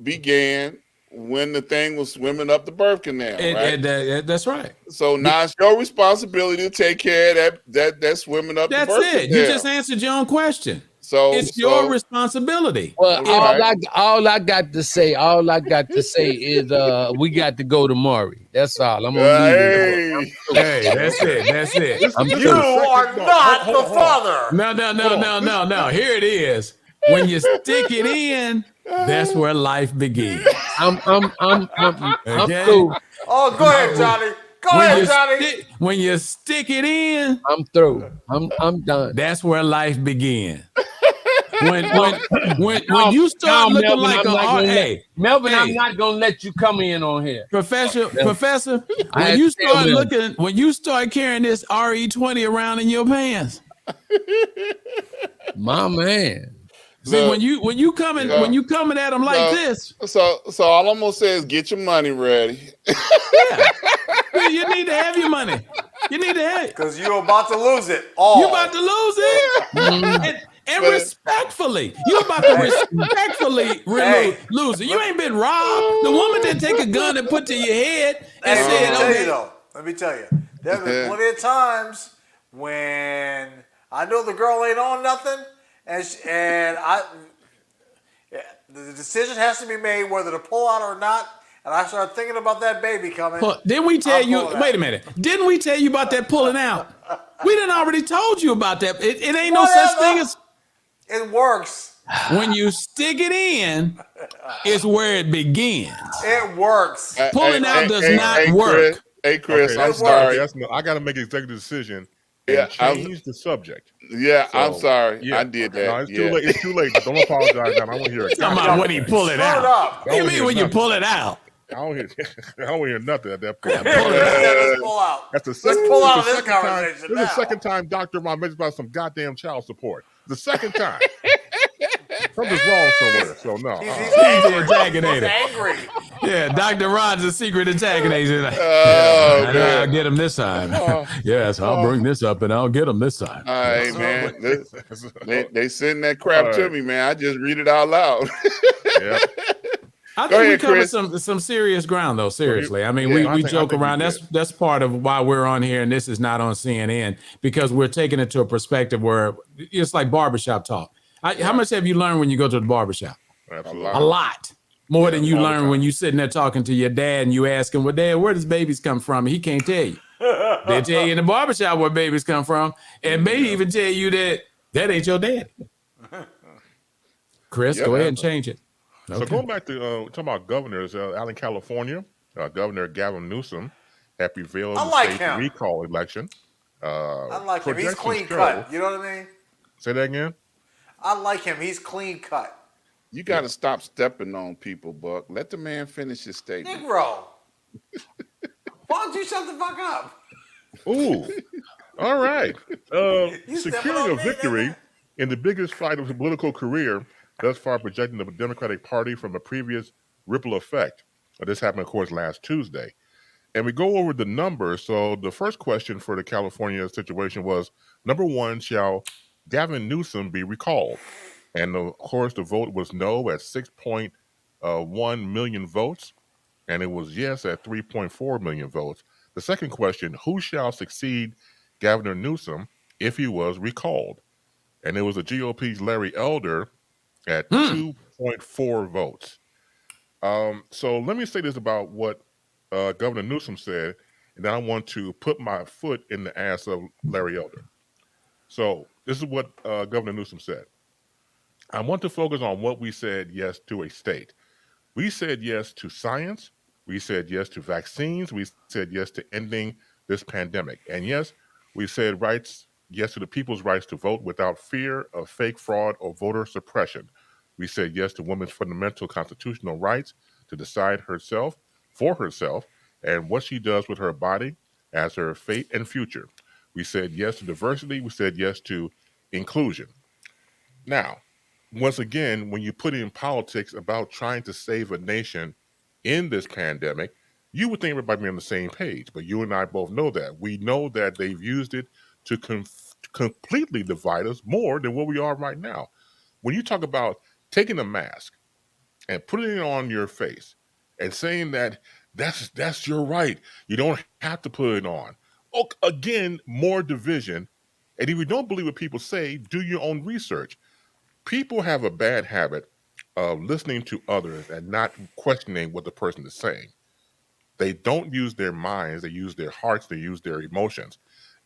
began when the thing was swimming up the birth canal, right? That's right. So now it's your responsibility to take care of that swimming up the birth canal. That's it. You just answered your own question. So it's your responsibility. Well, all I got to say is we got to go to Maury. That's all. I'm gonna leave it. Hey, that's it. You are not the father. No. Here it is. When you stick it in, that's where life begins. I'm okay? through. Oh, go ahead, Johnny. Go ahead, Johnny. When you stick it in, I'm through. I'm done. That's where life begins. when you start looking Melvin, like Melvin, I'm hey, not gonna let you come in on here. Professor, I when you had to tell start Melvin. when you start carrying this RE20 around in your pants. My man. See, Look, when you coming at them like this, So all I'm gonna say is get your money ready. yeah, you need to have your money. You need to have it. Because you're about to lose it all. You about to lose it, and respectfully, you about to respectfully lose it. You ain't been robbed. The woman didn't take a gun and put to your head and Hey, said, let me tell you. There's been plenty of times when I know the girl ain't on nothing, the decision has to be made whether to pull out or not. And I start thinking about that baby coming. Didn't we tell you? Wait a minute. Didn't we tell you about that pulling out? We done already told you about that. It ain't no such thing as. It works. When you stick it in, it's where it begins. It works. Pulling out does not work. Chris, Okay, I'm sorry. I got to make an executive decision and change the subject. Yeah, so, I'm sorry. I did that. No, it's too late. It's too late. Don't apologize now. I want to hear it. Come on, when he pull it out. What do you mean when you pull it out? I don't hear nothing at that point. Let's pull out. Let's pull out of this conversation. This is the second time Dr. Ron mentions about some goddamn child support. The second time. Something's wrong somewhere. So no. He's the antagonizer. Angry. Yeah, Dr. Ron's a secret antagonizer. I'll get him this time. Yes, I'll bring this up and I'll get him this time. All right, man. They send that crap to me, man. I just read it out loud. Yep. I think we covered some serious ground, though. Seriously, I mean, we joke around. That's part of why we're on here, and this is not on CNN, because we're taking it to a perspective where it's like barbershop talk. How much have you learned when you go to the barbershop? Absolutely. A lot. More than you learn when you sitting there talking to your dad and you ask him, well, Dad, where does babies come from? And he can't tell you. They tell you in the barbershop where babies come from, and maybe even tell you that ain't your dad. Chris, go ahead and change it. Okay. So going back to talking about governors, out in California, Governor Gavin Newsom had prevailed in the state recall election. I like him. He's clean cut. You know what I mean? Say that again? I like him. He's clean cut. You got to stop stepping on people, Buck. Let the man finish his statement. Negro. Why don't you shut the fuck up? Ooh. All right. Securing a victory in the biggest fight of his political career, thus far projecting the Democratic Party from a previous ripple effect. This happened, of course, last Tuesday. And we go over the numbers. So the first question for the California situation was, number one, shall Gavin Newsom be recalled? And of course, the vote was no at 6.1 million votes. And it was yes at 3.4 million votes. The second question, who shall succeed Governor Newsom if he was recalled? And it was the GOP's Larry Elder at 2.4 votes. So let me say this about what Governor Newsom said, and then I want to put my foot in the ass of Larry Elder. So this is what Governor Newsom said. I want to focus on what we said yes to a state. We said yes to science. We said yes to vaccines. We said yes to ending this pandemic. And yes, we said yes to the people's rights to vote without fear of fake fraud or voter suppression. We said yes to women's fundamental constitutional rights to decide for herself, and what she does with her body as her fate and future. We said yes to diversity. We said yes to inclusion. Now, once again, when you put in politics about trying to save a nation in this pandemic, you would think everybody be on the same page, but you and I both know that. We know that they've used it to completely divide us more than what we are right now. When you talk about taking a mask and putting it on your face and saying that that's your right, you don't have to put it on. Oh, again, more division. And if you don't believe what people say, do your own research. People have a bad habit of listening to others and not questioning what the person is saying. They don't use their minds, they use their hearts, they use their emotions,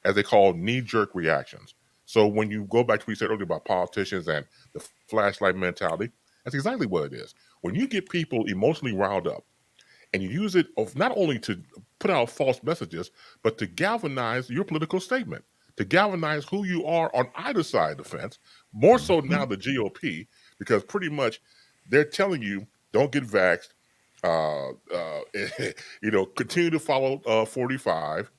as they call knee-jerk reactions. So when you go back to what we said earlier about politicians and the flashlight mentality, that's exactly what it is. When you get people emotionally riled up and you use it not only to put out false messages, but to galvanize your political statement, to galvanize who you are on either side of the fence, more so now the GOP, because pretty much they're telling you don't get vaxxed, continue to follow 45.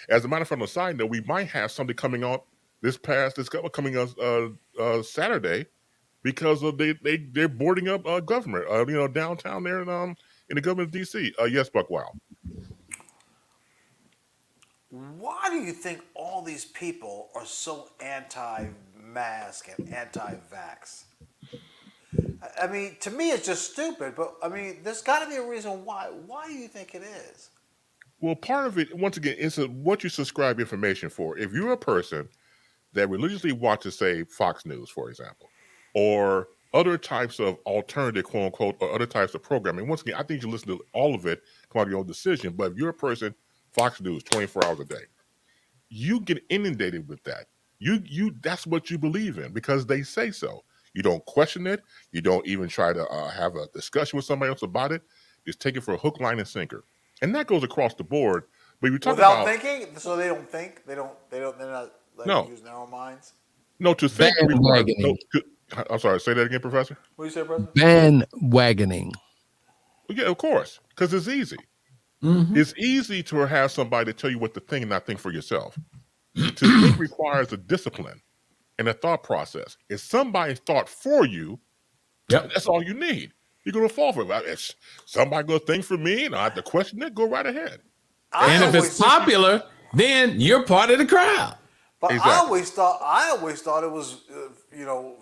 As a matter of fact, on a side note, we might have something coming on this coming Saturday, because of they're boarding up government, downtown there in the government of DC. Yes, Buck Wilde. Why do you think all these people are so anti-mask and anti-vax? I mean, to me, it's just stupid. But I mean, there's got to be a reason why. Why do you think it is? Well, part of it, once again, is what you subscribe information for. If you're a person that religiously watches, say, Fox News, for example, or other types of alternative, quote unquote, or other types of programming, once again, I think you listen to all of it, come out of your own decision. But if you're a person, Fox News, 24 hours a day, you get inundated with that. That's what you believe in because they say so. You don't question it. You don't even try to have a discussion with somebody else about it. Just take it for a hook, line, and sinker. And that goes across the board. But you talk without about thinking, so they don't think. They're not using their own minds. No, to think. I'm sorry. Say that again, Professor. What do you say, Professor? Bandwagoning. Well, yeah, of course, because it's easy. Mm-hmm. It's easy to have somebody tell you what to think and not think for yourself. To think requires a discipline and a thought process. If somebody thought for you, that's all you need. You're going to fall for it. If somebody going to think for me and I have to question it, go right ahead. And if it's popular, then you're part of the crowd. But exactly. I always thought it was,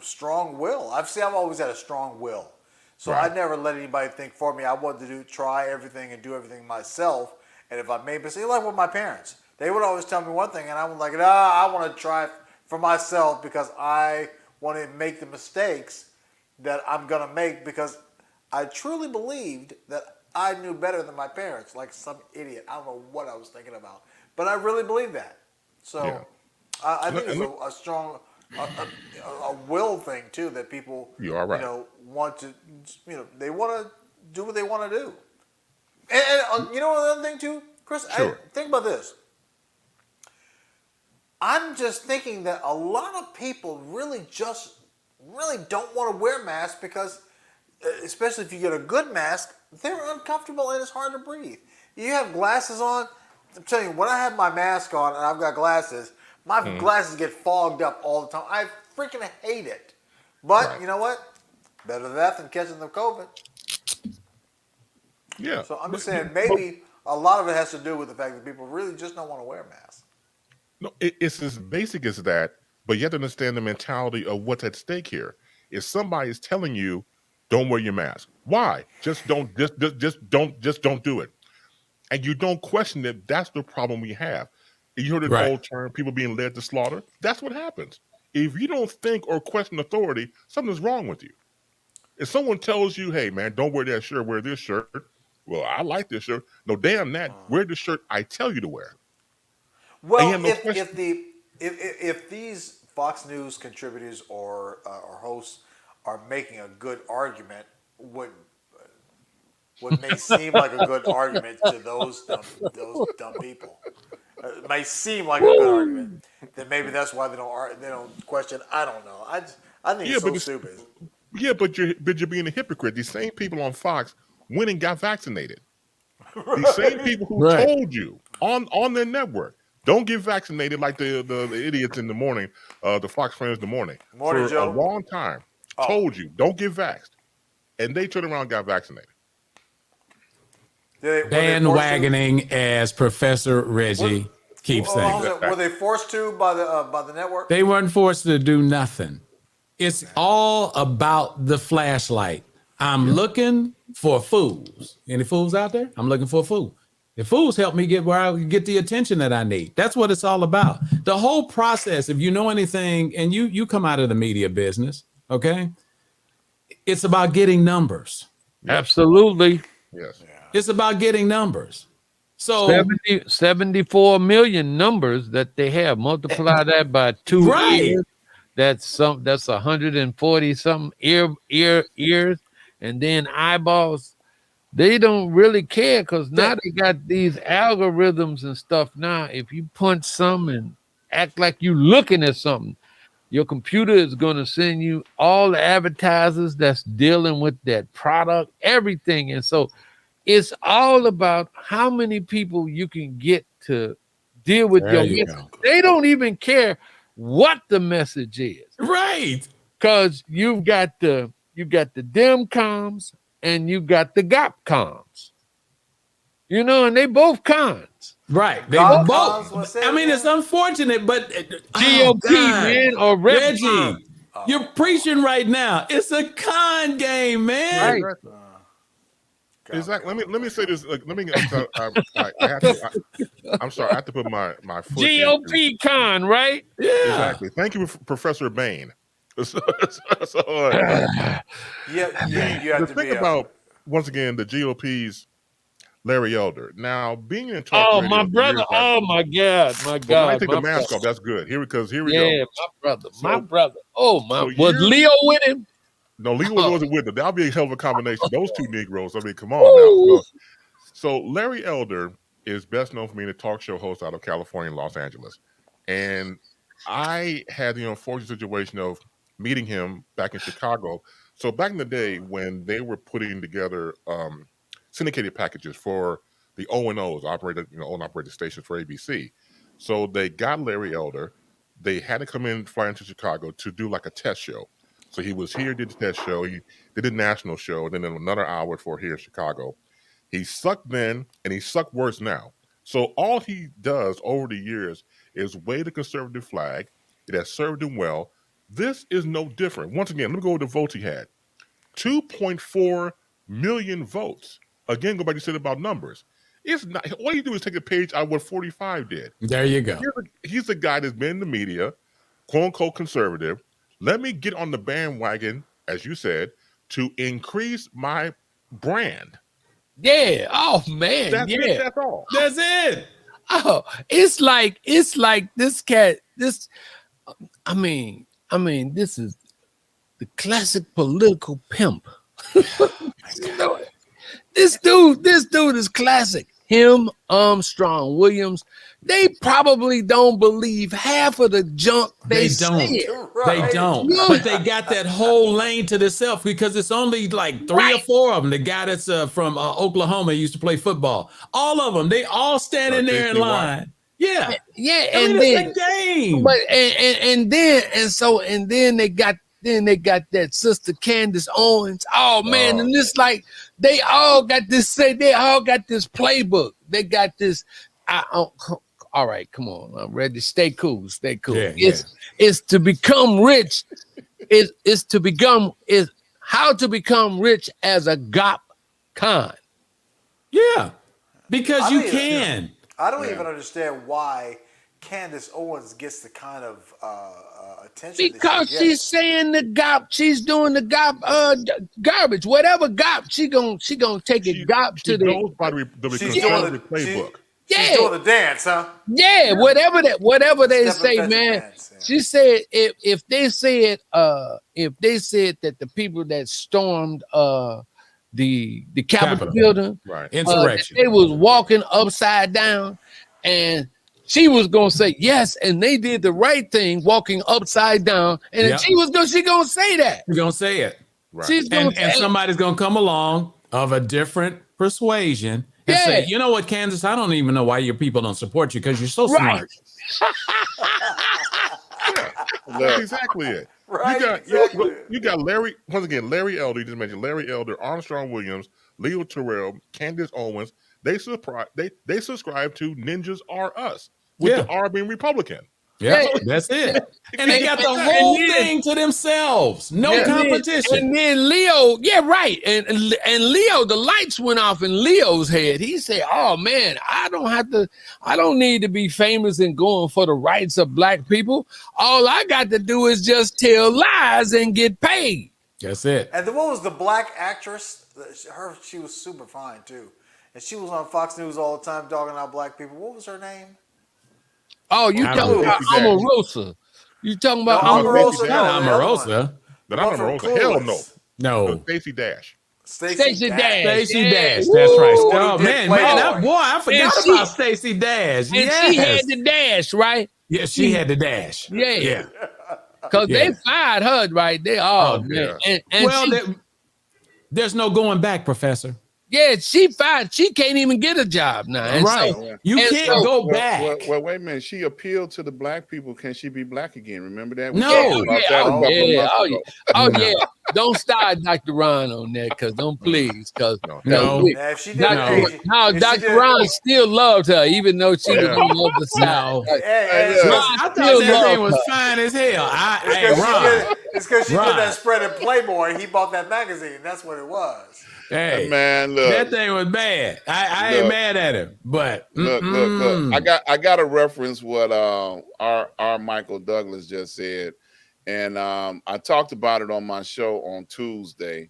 strong will. I've always had a strong will. So I never let anybody think for me. I wanted to try everything and do everything myself. And if I made mistakes, like with my parents, they would always tell me one thing, and I was like, I want to try for myself because I want to make the mistakes that I'm going to make because I truly believed that I knew better than my parents, like some idiot. I don't know what I was thinking about, but I really believe that. So I think it's a strong a will thing too that people want to they want to do what they want to do. And another thing too, Chris, think about this. I'm just thinking that a lot of people really don't want to wear masks because, especially if you get a good mask, they're uncomfortable and it's hard to breathe. You have glasses on. I'm telling you, when I have my mask on and I've got glasses, my glasses get fogged up all the time. I freaking hate it. But you know what? Better that than catching the COVID. Yeah. So I'm just saying maybe a lot of it has to do with the fact that people really just don't want to wear masks. No, it's as basic as that, but you have to understand the mentality of what's at stake here. If somebody is telling you, don't wear your mask, why? Just don't do it. And you don't question it, that's the problem we have. You heard the old term, people being led to slaughter. That's what happens. If you don't think or question authority, something's wrong with you. If someone tells you, hey, man, don't wear that shirt, wear this shirt. Well, I like this shirt. No, damn that. Wear the shirt I tell you to wear. Well, if these Fox News contributors or hosts are making a good argument, what may seem like a good argument to those dumb people, it may seem like a good argument, then maybe that's why they don't question. I don't know. I think it's so stupid. Yeah, but you're being a hypocrite. These same people on Fox went and got vaccinated. These same people who told you on their network, don't get vaccinated like the idiots in the morning, the Fox friends in the morning. Morning, for Joe. A long time, told you, don't get vaxxed. And they turned around and got vaccinated. Bandwagoning, as Professor Reggie keeps saying. Were they forced to by the network? They weren't forced to do nothing. It's all about the flashlight. I'm looking for fools. Any fools out there? I'm looking for a fool. The fools help me get where I get the attention that I need. That's what it's all about. The whole process, if you know anything, and you come out of the media business, okay? It's about getting numbers. Absolutely. Yes. It's about getting numbers. So 74 million numbers that they have. Multiply that by 2 years. That's 140 something ears, and then eyeballs. They don't really care because now they got these algorithms and stuff. Now, if you punch some and act like you looking at something. Your computer is going to send you all the advertisers that's dealing with that product, everything. And so it's all about how many people you can get to deal with There your you message. go. They don't even care what the message is, Right. because you got the dim comms and you got the gop comms. You know, and they both cons. Right. They God both. calls, what's that I mean, again? it's unfortunate, but GOP, God. man, or Rep Reggie, you're preaching right now. It's a con game, man. Right. Exactly. Let me say this. Let me. I have to. I'm sorry. I have to put my foot. GOP con, right? Yeah. Exactly. Thank you, Professor Bain. So, You have the to thing be about once again the GOP's Larry Elder. Now being in talk Oh, radio my for brother. years, Oh, my God. My well, God. I take my the mask brother. off. That's good. Here we go. Yeah, my brother. My So- brother. Oh, my. so Was years- Leo with him? No, Leo wasn't with them. That'll be a hell of a combination. Those two Negroes. I mean, come on Ooh. now. So Larry Elder is best known for being a talk show host out of California and Los Angeles. And I had the unfortunate situation of meeting him back in Chicago. So back in the day when they were putting together syndicated packages for the O&Os, operated, own operated stations for ABC. So they got Larry Elder. They had to come in, fly into Chicago to do like a test show. So he was here, did the test show. He did a national show, and then another hour for here in Chicago. He sucked then, and he sucked worse now. So all he does over the years is wave the conservative flag. It has served him well. This is no different. Once again, let me go with the votes he had. 2.4 million votes. Again, go back to said about numbers. It's not. All you do is take a page out of what 45 did. There you go. He's a guy that's been in the media, quote unquote conservative. Let me get on the bandwagon, as you said, to increase my brand. Yeah. Oh, man. That's yeah. it. That's all. That's it. Oh, it's like this cat. I mean, this is the classic political pimp. This dude is classic. Him, Armstrong, Williams, they probably don't believe half of the junk they don't. say. They don't. No. But they got that whole lane to themselves because it's only like three or four of them. The guy that's from Oklahoma used to play football. All of them. They all standing there in line. Yeah. Yeah, I mean, and then it's a game. but and then they got that sister Candace Owens. Oh man, and it's like they all got this playbook. They got this. All right, come on, I'm ready. Stay cool. Yeah, it's to become rich. Is how to become rich as a GOP con. Yeah. Because you mean, can. I don't even understand why Candace Owens gets the kind of attention Because that she she's gets. saying the GOP, she's doing the GOP garbage. Whatever GOP, she gonna take it GOP to the goes by the She's conservative doing playbook. She's doing the dance, huh? yeah, whatever they Step say, and fetch man. a dance, yeah. She said if they said that the people that stormed the Capitol building, Right. Insurrection. they was walking upside down, and she was gonna say yes, and they did the right thing, walking upside down, and Yep. she gonna say that. You're going to say it. Right. She's gonna And somebody's going to come along of a different persuasion and Yeah. say, you know what, Kansas, I don't even know why your people don't support you because you're so Right. smart. That's exactly it. Right, You got Larry, once again, Larry Elder, you just mentioned Larry Elder, Armstrong Williams, Leo Terrell, Candace Owens. They subscribe to Ninjas Are Us, with the R being Republican. Yeah, that's it. And they got the whole thing to themselves. No competition. And then Leo, yeah, right. And Leo, the lights went off in Leo's head. He said, "Oh man, I don't need to be famous and going for the rights of black people. All I got to do is just tell lies and get paid." That's it. And then what was the black actress? She was super fine too, and she was on Fox News all the time dogging out black people. What was her name? Oh, you talking about Omarosa? You talking about Omarosa? Not Omarosa. But I'm Omarosa. Hell no. No. Stacey Dash. Stacey Dash. Stacey Yeah. That's right. Woo! Oh man, Playboy. I forgot And about Stacey Dash. And she had the dash, right? Yeah, she had the dash. Yeah. Because Yeah. they fired her right there. Oh, Oh, man. yeah. And Well, she, there's no going back, Professor. yeah, she fired. She can't even get a job now. And Right. so, You and can't so- go back. Well, wait a minute. She appealed to the black people. Can she be black again? Remember that? No. talked about that a couple of months oh, ago. Oh, No. yeah. Don't start Dr. Ron on that, because don't please. Because No. Yeah, if she did, hey, if she Dr. did- Ron still loved her, even though she was Yeah. on the other side. No. Like, Hey, Yeah. Ron I thought still that thing loved was her. fine as hell. Hey, Ron. It's because she Ron. did that spread in Playboy. He bought that magazine. That's what it was. Hey, Man, look. that thing was bad. I ain't Look. mad at him, but Look. I got to reference what our Michael Douglas just said, and I talked about it on my show on Tuesday,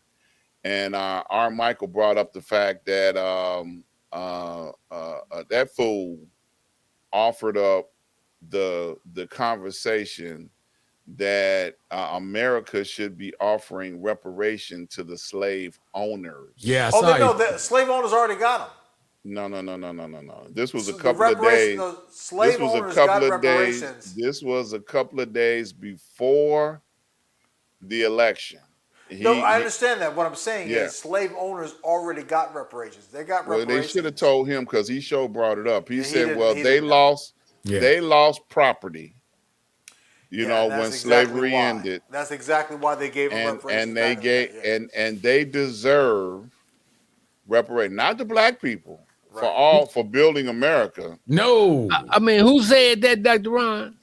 and our Michael brought up the fact that that fool offered up the conversation that America should be offering reparation to the slave owners. yeah. I Oh, saw no, you. the slave owners already got them. No. This was a The couple of days. the slave This was a owners got couple of days. reparations. This was a couple of days before the election. No, I understand that. What I'm saying Yeah. is slave owners already got reparations. They got Well, reparations. they should have told him, because he sure brought it up. He Yeah, he said, didn't- "Well, he they didn't know. lost. Yeah. They lost property. You Yeah, know, that's when exactly slavery why. ended, That's exactly why they gave them and reparations. they back in the gave day, yeah. and they deserve reparation, not the black people Right. for building America. No. I mean, who said that, Dr. Ron?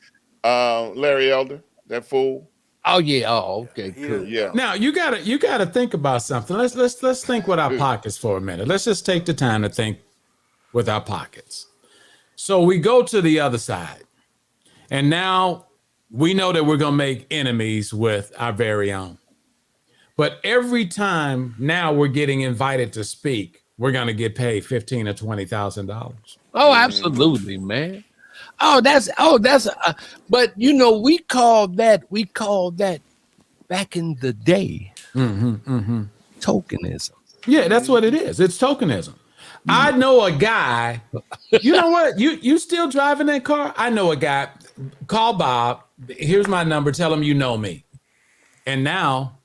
Larry Elder, that fool. Oh, yeah. Oh, okay. He Cool. didn't Yeah. know. Now you gotta think about something. Let's think with our pockets for a minute. Let's just take the time to think with our pockets. So we go to the other side, and now we know that we're gonna make enemies with our very own. But every time now we're getting invited to speak, we're gonna get paid $15,000 or $20,000. Oh, absolutely, man. But you know, we called that back in the day tokenism. Yeah, that's what it is. It's tokenism. I know a guy. You know what? You still driving that car? I know a guy. Call Bob. Here's my number. Tell him you know me. And now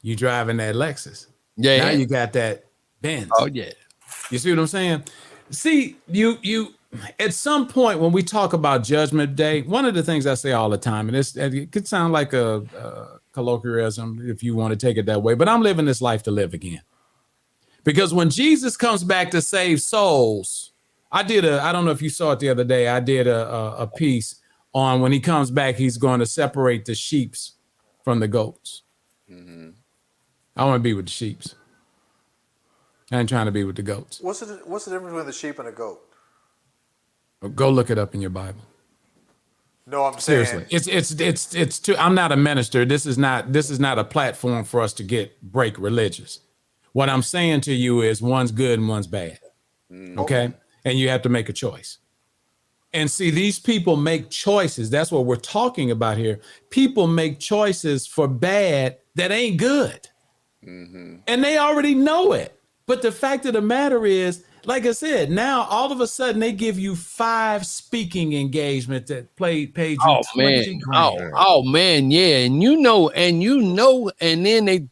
you driving that Lexus. Yeah. Now you got that Benz. Oh, yeah. You see what I'm saying? See, you at some point when we talk about Judgment Day, one of the things I say all the time, and it could sound like a colloquialism if you want to take it that way, but I'm living this life to live again. Because when Jesus comes back to save souls, I don't know if you saw it the other day, I did a piece on when he comes back, he's going to separate the sheeps from the goats. Mm-hmm. I want to be with the sheeps. I ain't trying to be with the goats. What's the difference between the sheep and a goat? Go look it up in your Bible. No, I'm saying Seriously, it's too. I'm not a minister. This is not a platform for us to break religious. What I'm saying to you is one's good and one's bad. Okay, and you have to make a choice. And see, these people make choices. That's what we're talking about here. People make choices for bad that ain't good, and they already know it. But the fact of the matter is, like I said, now all of a sudden they give you 5 speaking engagements that paid you $20,000. Oh man, yeah. And then they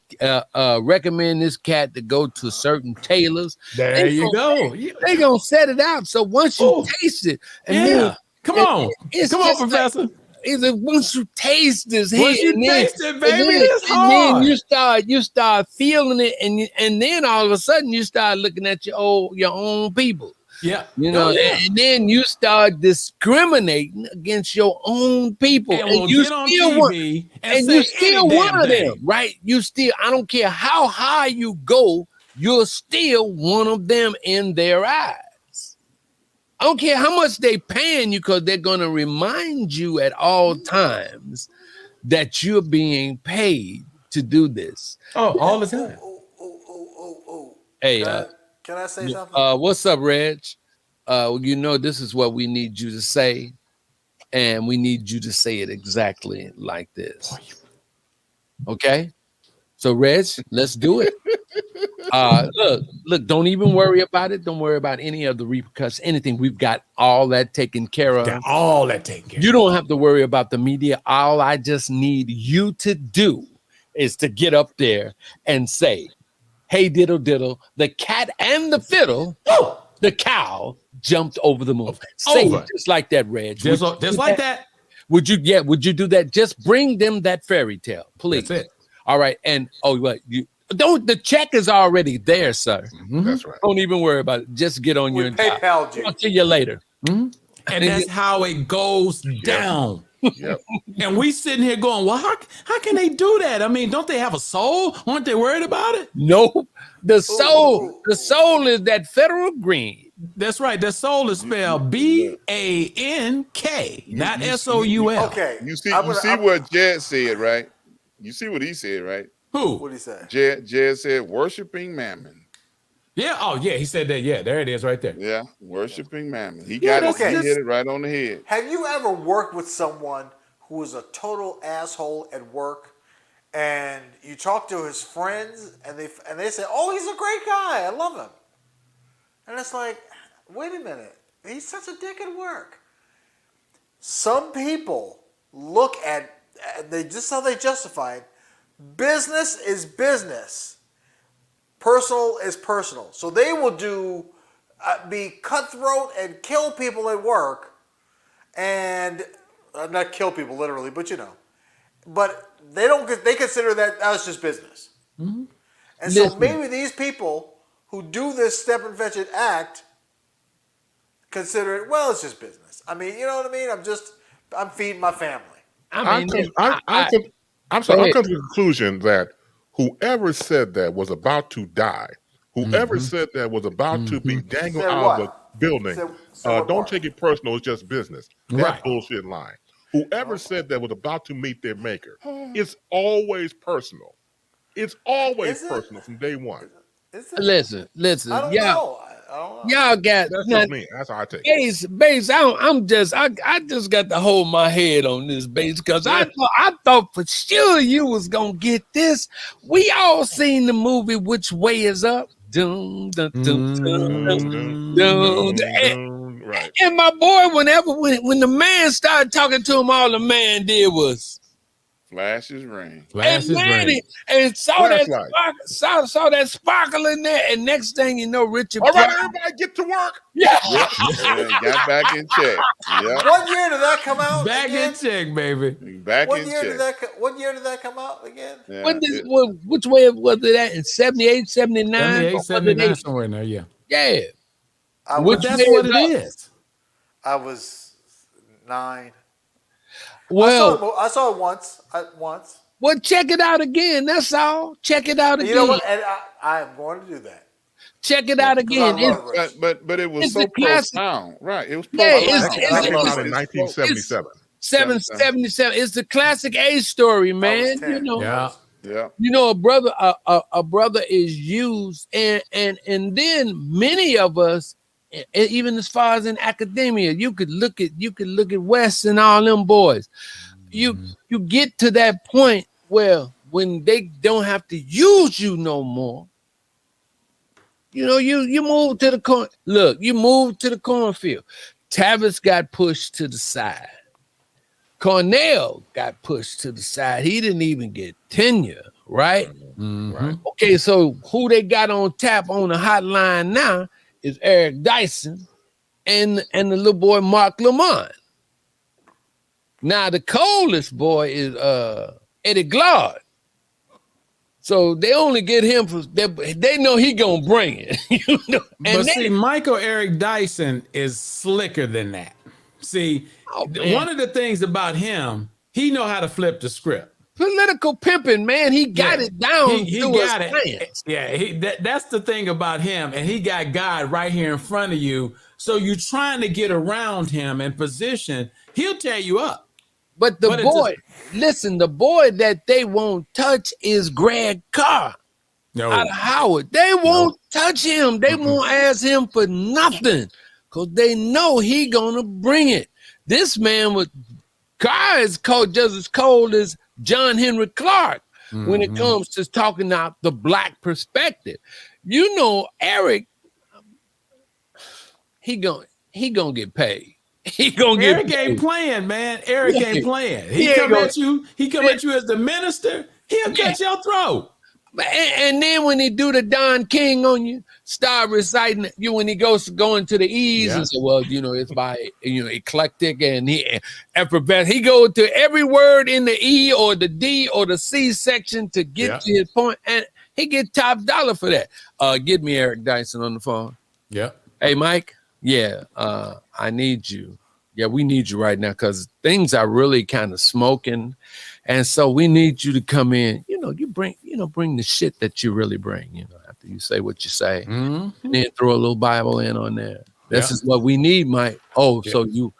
recommend this cat to go to certain tailors. There you go. They gonna set it out. So once you taste it, and then Come on, it's come on, just like- Professor. once you taste this here, Once you and then- taste it, baby, and then, it's and then hard. you start feeling it, and then all of a sudden you start looking at your own people. Yeah, You know, and then you start discriminating against your own people, and we'll you get on still TV and say you still any one damn of them, thing. right? You still, I don't care how high you go, you're still one of them in their eyes. I don't care how much they paying you, because they're gonna remind you at all times that you're being paid to do this. Oh, all the time. Hey, can I say something? what's up, Reg? You know, this is what we need you to say, and we need you to say it exactly like this. Okay? So, Reg, let's do it. Look, don't even worry about it. Don't worry about any of the repercussions, anything. We've got all that taken care of. Got all that taken care of. You don't have to worry about the media. All I just need you to do is to get up there and say, hey, diddle diddle, the cat and the fiddle, the cow jumped over the moon. Say it just like that, Reg. Just like that. Would you do that? Just bring them that fairy tale, please. That's it. All right. And the check is already there, sir. That's right. Don't even worry about it. Just get on your PayPal you. I'll see you later. And that's how it goes down. Yep. And we sitting here going, well, how can they do that? I mean, don't they have a soul? Aren't they worried about it? No, the soul is that federal green. That's right. The soul is spelled BANK, not SOUL. Okay. You see what Jed said, right? You see what he said, right? Who? What did he say? Jed said, worshiping mammon. Yeah. Oh, yeah. He said that. Yeah. There it is right there. Yeah, worshiping mammon. He Yeah, got it. that's- He hit it right on the head. Have you ever worked with someone who is a total asshole at work, and you talk to his friends, and they say, "Oh, he's a great guy. I love him," and it's like, wait a minute, he's such a dick at work. Some people look at they justify it. Business is business. Personal is personal. So they will be cutthroat and kill people at work, and not kill people literally, but But they consider that was just business. Mm-hmm. And so maybe these people who do this step and fetch it act consider it, well, it's just business. I mean, you know what I mean? I'm feeding my family. I'm coming to the conclusion that whoever said that was about to die. Whoever said that was about to be dangled out of the building. Don't take it personal. It's just business. That bullshit line. Whoever said that was about to meet their maker. It's always personal. It's always personal from day one. Listen. I don't know. Y'all got that's just me. That's how I take it. Base. I just got to hold my head on this base because I thought for sure you was gonna get this. We all seen the movie Which Way Is Up. Dun, dun, dun, dun, dun, dun, dun. Right. And my boy, when the man started talking to him, all the man did was Flashes rain. And saw that sparkle in there. And next thing you know, Richard. All right, everybody get to work. Yeah. Got back in check. Yeah. What year did that come out? Back in check, baby. Back in check. What year did that come out again? Yeah, which way was it at? In 78, 79? 78, 79, somewhere in there, yeah. Yeah. That's what it is. I was 9. Well, I saw it once. Well, check it out again. That's all. Check it out again. You know what? And I am going to do that. Check it out again. But it was so profound, right? It was profound. It came out in 1977. 77. It's the classic A story, man. Yeah. You know, a brother is used, and then many of us, even as far as in academia, you could look at West and all them boys. You get to that point where when they don't have to use you no more, you move to the corn. Look, you move to the cornfield. Tavis got pushed to the side. Cornell got pushed to the side. He didn't even get tenure, right? Mm-hmm. Right. Okay, so who they got on tap on the hotline now is Eric Dyson and the little boy Mark Lamont. Now the coldest boy is Eddie Glard. So they only get him for they know he gonna bring it. But see, Michael Eric Dyson is slicker than that. See, one of the things about him, he know how to flip the script. Political pimping, man. He got it down. He got it. Yeah, that's the thing about him. And he got God right here in front of you. So you're trying to get around him and position. He'll tear you up. But the boy that they won't touch is Greg Carr out of Howard. They won't touch him. They won't ask him for nothing because they know he gonna bring it. This man with Carr is just as cold as John Henry Clark when it comes to talking about the black perspective. You know, Eric, he gonna get paid. He gonna get Eric ain't paid. playing, man. Eric ain't playing. He ain't come gonna- at you. He come at you as the minister. He'll cut your throat. And then when he do the Don King on you, start reciting you when he goes going to the E's and say, well, you know, it's by eclectic and effervescent. He go to every word in the E or the D or the C section to get to his point, and he get top dollar for that. Get me Eric Dyson on the phone. Yeah. Hey, Mike. Yeah, I need you. Yeah, we need you right now because things are really kind of smoking. And so we need you to come in. You know, you bring the shit that you really bring, you know, after you say what you say. And then throw a little Bible in on there. This is what we need, Mike. Oh, so you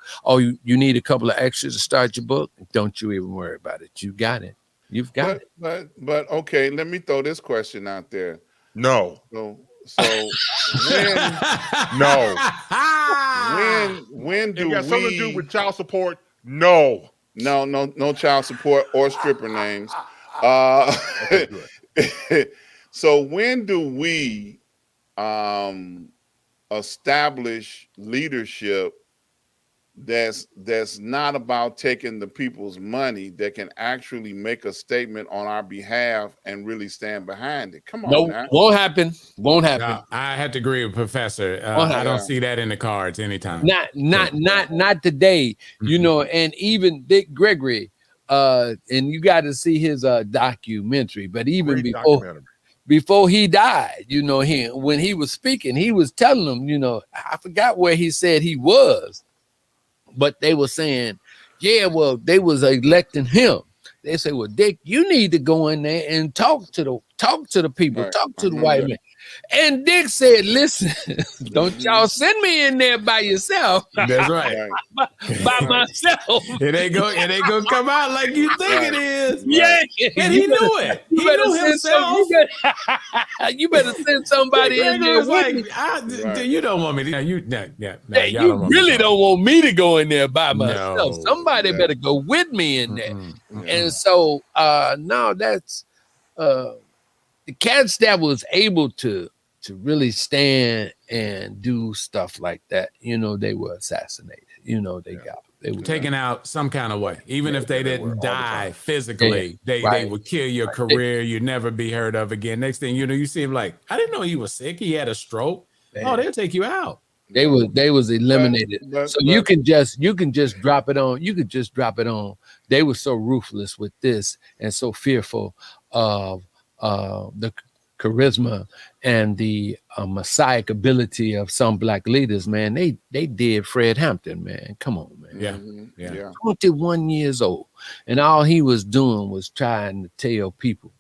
need a couple of extras to start your book? Don't you even worry about it. You got it. You've got it. But okay, let me throw this question out there. No. So when do it got something to do we with child support? No. No child support or stripper names. Okay, good. So when do we establish leadership that's not about taking the people's money, that can actually make a statement on our behalf and really stand behind it? Come on, now. Won't happen. Won't happen. No, I have to agree with Professor. I don't see that in the cards anytime. Not today. You know, and even Dick Gregory, and you got to see his documentary. But even before he died, you know, when he was speaking, he was telling them, you know, I forgot where he said he was. But they were saying, yeah, well, they was electing him. They say, well, Dick, you need to go in there and talk to the people, talk to the white man. And Dick said, listen, don't y'all send me in there by yourself. That's right. by myself. It ain't gonna come out like you think it is. Yeah. And he knew it. He knew himself. You better send somebody in there with me. You don't want me to. You really don't want me to go in there by myself. Somebody better go with me in there. And so now that's the cats that was able to really stand and do stuff like that, you know, they were assassinated. You know, they were taken out some kind of way. Even if they didn't die physically, they would kill your career. You'd never be heard of again. Next thing you know, you see him like, I didn't know he was sick. He had a stroke. Oh, they'll take you out. They was eliminated. You can just drop it on. You could just drop it on. They were so ruthless with this and so fearful of the charisma and the messiah ability of some black leaders, man. They did Fred Hampton, man. Come on, man. Yeah. 21 years old. And all he was doing was trying to tell people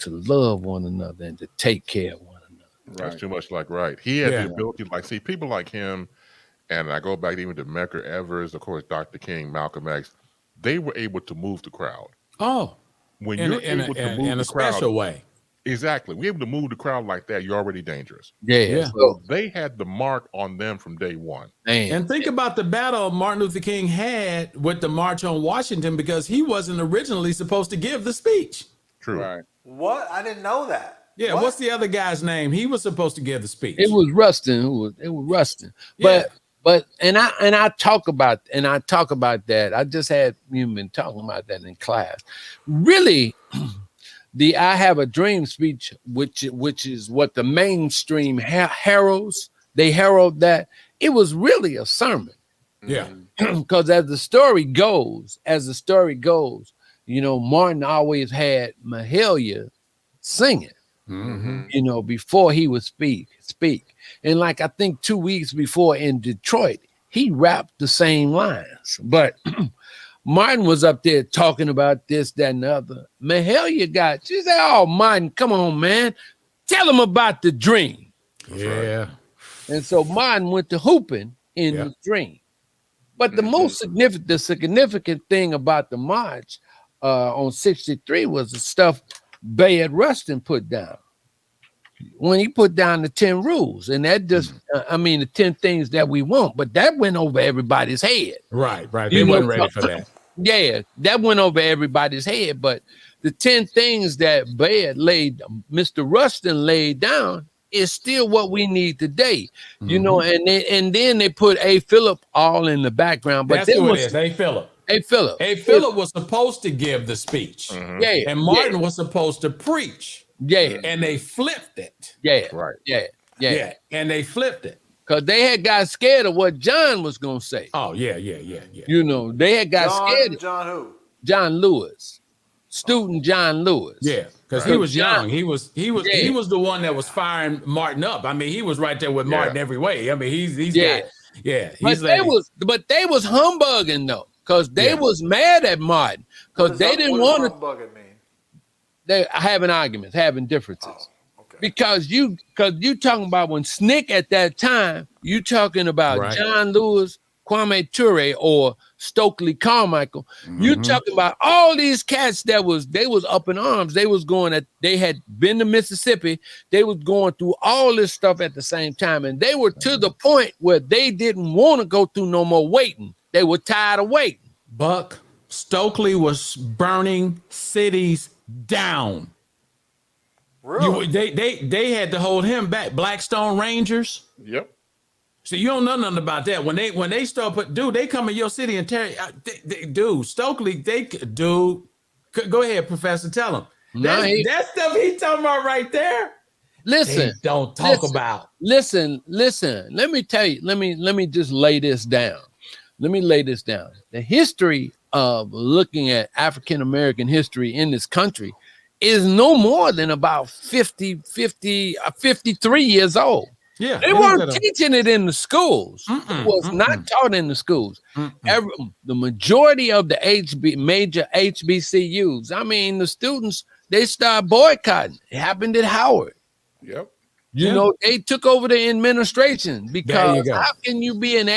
to love one another and to take care of one another. That's too much like right. He had the ability, like, see, people like him, and I go back even to Medgar Evers, of course, Dr. King, Malcolm X, they were able to move the crowd. Oh. When you're able to move the crowd, special way. Exactly. We're able to move the crowd like that, you're already dangerous. Yeah. So they had the mark on them from day one. And think about the battle Martin Luther King had with the March on Washington, because he wasn't originally supposed to give the speech. True. Right. What? I didn't know that. Yeah. What's the other guy's name? He was supposed to give the speech. It was Rustin. It was Rustin. But I talk about that. I just had been talking about that in class. Really, the I Have a Dream speech, which is what the mainstream heralds, they herald that. It was really a sermon. Yeah. Because as the story goes, you know, Martin always had Mahalia singing, you know, before he would speak. And like, I think 2 weeks before in Detroit, he rapped the same lines. But Martin was up there talking about this, that, and the other. Mahalia she said, oh, Martin, come on, man. Tell him about the dream. Yeah. And so Martin went to hooping in the dream. But the most significant thing about the march on 63 was the stuff Bayard Rustin put down. When he put down the 10 rules, and that just, the 10 things that we want, but that went over everybody's head. Right. They weren't ready for that. Yeah, that went over everybody's head. But the 10 things that Mr. Rustin laid down, is still what we need today. You know, and then they put A. Philip all in the background. But That's who it is. A. Philip. A. Philip. A. Philip was supposed to give the speech. Yeah. And Martin was supposed to preach. Yeah. And they flipped it. Yeah. Right. Yeah. And they flipped it. Because they had got scared of what John was going to say. Oh, yeah. You know, they had got scared. John who? John Lewis. Student John Lewis. Yeah. Because he was young. He was the one that was firing Martin up. I mean, he was right there with Martin every way. I mean, he's But they was humbugging though, because they was mad at Martin because they didn't want to. Humbugging mean? They having arguments, having differences. Oh, okay. Because you talking about when Snick at that time, you talking about John Lewis, Kwame Ture, or Stokely Carmichael. You talking about all these cats they was up in arms. They was going they had been to Mississippi. They was going through all this stuff at the same time. And they were to the point where they didn't want to go through no more waiting. They were tired of waiting. Buck, Stokely was burning cities down. Really? They had to hold him back. Blackstone Rangers. Yep. So you don't know nothing about that. When they start they come in your city and tear. Dude, Stokely, go ahead, Professor, tell him. That stuff he talking about right there. Listen, don't talk about. Listen. Let me tell you. Let me just lay this down. The history of looking at African American history in this country is no more than about 53 years old. Yeah, they weren't teaching it in the schools. It was not taught in the schools. The majority of the major HBCUs, I mean, the students, they started boycotting. It happened at Howard. Yep. You know, they took over the administration because how can you be an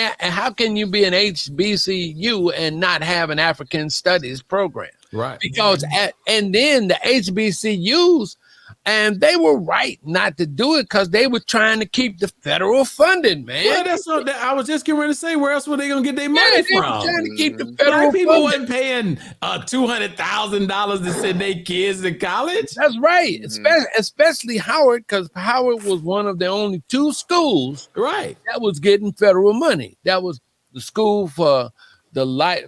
HBCU and not have an African studies program? Right. Because and then the HBCUs, and they were right not to do it because they were trying to keep the federal funding, man. Well, that's what I was just getting ready to say. Where else were they going to get their money from? Were trying to keep the federal people funding. wasn't paying $200,000 to send their kids to college. That's right, especially Howard, because Howard was one of the only two schools that was getting federal money. That was the school for the lighter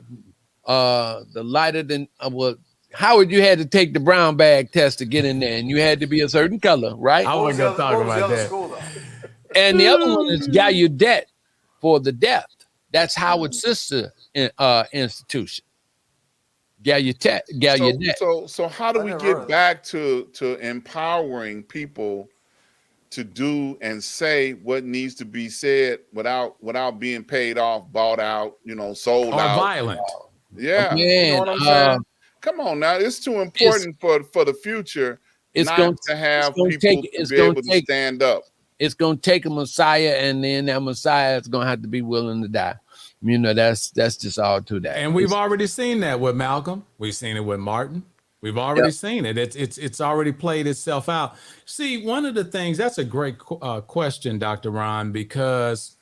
than Howard, you had to take the brown bag test to get in there, and you had to be a certain color, right? I wasn't gonna talk about that. And the other one is Gallaudet for the deaf. That's Howard's sister institution. Gallaudet. So how do we get back to empowering people to do and say what needs to be said without being paid off, bought out, sold out, violent? Yeah, Man, you know what I'm saying? Come on now, it's too important for the future not to have people to be able to stand up. It's going to take a Messiah, and then that Messiah is going to have to be willing to die. That's just all to that. And we've already seen that with Malcolm. We've seen it with Martin. We've already seen it. It's already played itself out. See, one of the things, that's a great question, Dr. Ron, because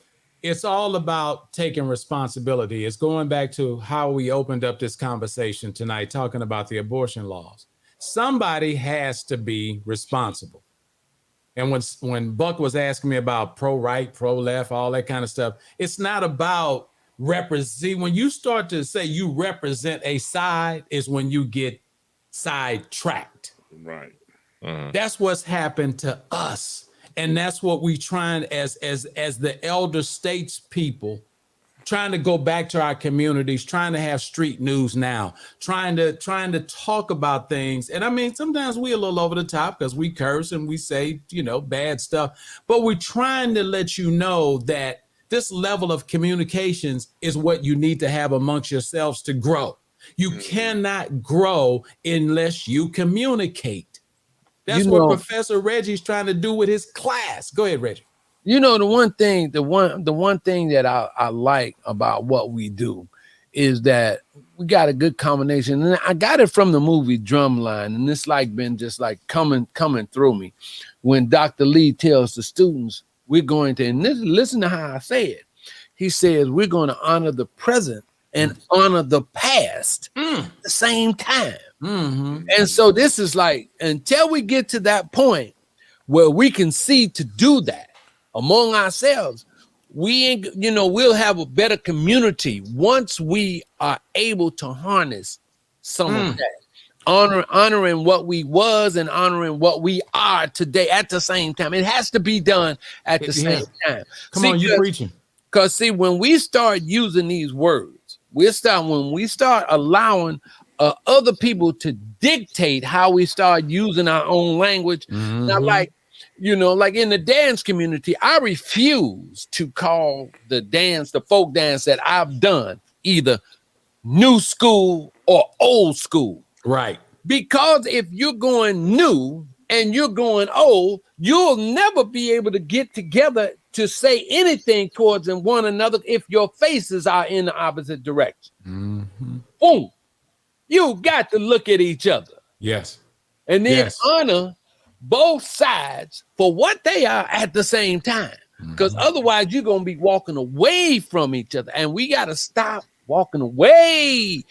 it's all about taking responsibility. It's going back to how we opened up this conversation tonight, talking about the abortion laws. Somebody has to be responsible. And when Buck was asking me about pro-right, pro-left, all that kind of stuff, it's not about represent. When you start to say you represent a side, is when you get sidetracked. Right. That's what's happened to us. And that's what we trying as the elder states people, trying to go back to our communities, trying to have street news now, trying to talk about things. And I mean, sometimes we're a little over the top because we curse and we say, bad stuff, but we're trying to let you know that this level of communications is what you need to have amongst yourselves to grow. You cannot grow unless you communicate. That's what Professor Reggie's trying to do with his class. Go ahead, Reggie. The one thing that I like about what we do is that we got a good combination. And I got it from the movie Drumline, and it's been just coming through me. When Dr. Lee tells the students, we're going to, and listen to how I say it. He says, we're going to honor the present and honor the past at the same time. And so this is until we get to that point where we can see to do that among ourselves, we ain't, we'll have a better community once we are able to harness some of that. Honoring what we was and honoring what we are today at the same time. It has to be done at the same time. Come on, you preaching. Because see, when we start using these words, when we start allowing other people to dictate how we start using our own language. Now, like in the dance community, I refuse to call the folk dance that I've done either new school or old school. Right. Because if you're going new and you're going old, you'll never be able to get together to say anything towards one another if your faces are in the opposite direction. Boom. You got to look at each other. Yes. And then honor both sides for what they are at the same time. Because otherwise you're going to be walking away from each other. And we got to stop walking away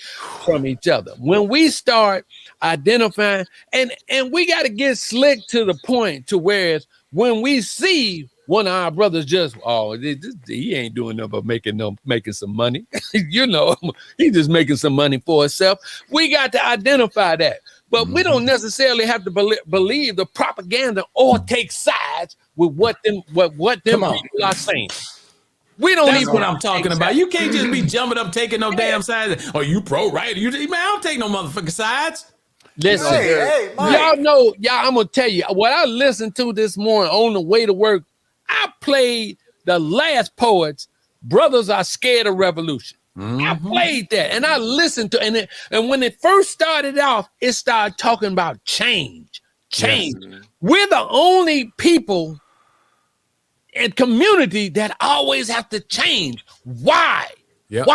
from each other. When we start identifying, and we got to get slick to the point to where when we see one of our brothers he ain't doing nothing but making some money. He's just making some money for himself. We got to identify that. But we don't necessarily have to believe the propaganda or take sides with what them people are saying. We don't That's even what I'm talking about. You can't just be jumping up, taking no damn sides. Oh, you pro-right? Man, I don't take no motherfucking sides. Listen, Hey, Mike. I'm gonna tell you what I listened to this morning on the way to work. I played the Last Poets, Brothers Are Scared of Revolution. I played that and I listened to it. And when it first started off, it started talking about change. Yes. We're the only people and community that always have to change. Why? Yep.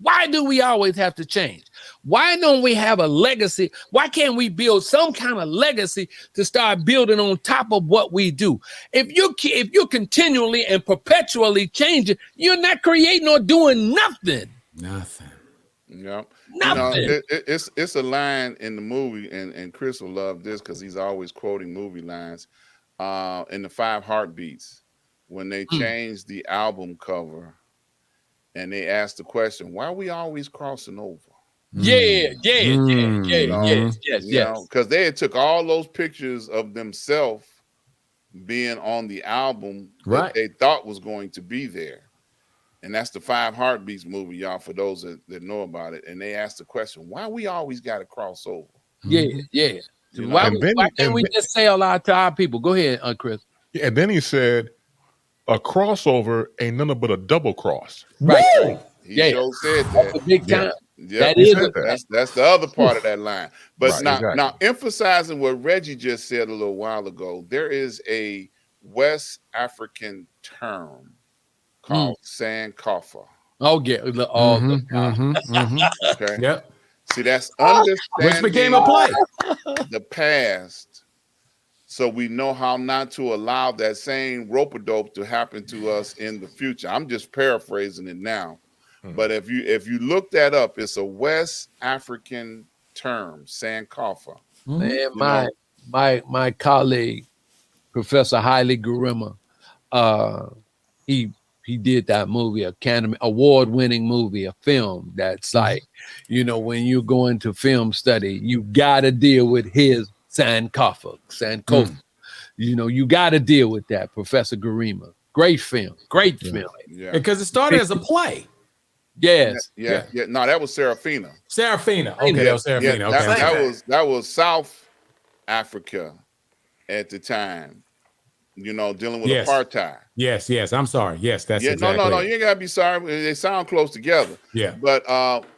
Why do we always have to change? Why don't we have a legacy? Why can't we build some kind of legacy to start building on top of what we do? If you're continually and perpetually changing, you're not creating or doing nothing. Nothing. Yeah. Nothing. It's a line in the movie, and Chris will love this because he's always quoting movie lines. In the 5 Heartbeats, when they changed the album cover and they asked the question, why are we always crossing over? Yes. Because they had took all those pictures of themselves being on the album that they thought was going to be there. And that's the 5 Heartbeats movie, y'all, for those that know about it. And they asked the question, why we always got to cross over? Yeah. Why can't we just say a lot to our people? Go ahead, Chris. Yeah, and then he said, a crossover ain't nothing but a double cross. Right. He sure said that. That's a big time. Yeah, that's the other part of that line. But now emphasizing what Reggie just said a little while ago, there is a West African term called Sankofa. Oh, yeah. Okay. Yep. See, that's understanding which became a play. The past, so we know how not to allow that same rope-a-dope to happen to us in the future. I'm just paraphrasing it now. But if you look that up, it's a West African term, Sankofa. Man, my colleague, Professor Haile Garima, he did that movie, Academy Award-winning movie, a film that's like, when you go into film study, you got to deal with his Sankofa. You got to deal with that, Professor Garima. Great film. Yeah. Because it started as a play. Yes. Yeah. No, that was Serafina. Okay, that was Serafina. That was South Africa at the time. Dealing with apartheid. Yes. I'm sorry. Yes, that's exactly. No. You ain't gotta be sorry. They sound close together. Yeah. But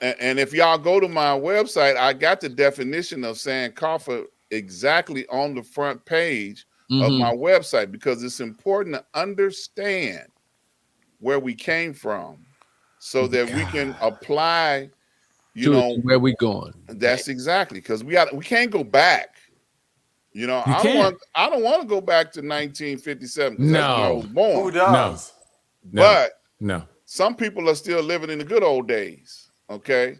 and if y'all go to my website, I got the definition of Sankofa exactly on the front page of my website, because it's important to understand where we came from so that we can apply, where we going. That's exactly, because we can't go back. I don't want to go back to 1957 because that's when I was born. Who does? But no. Some people are still living in the good old days. Okay.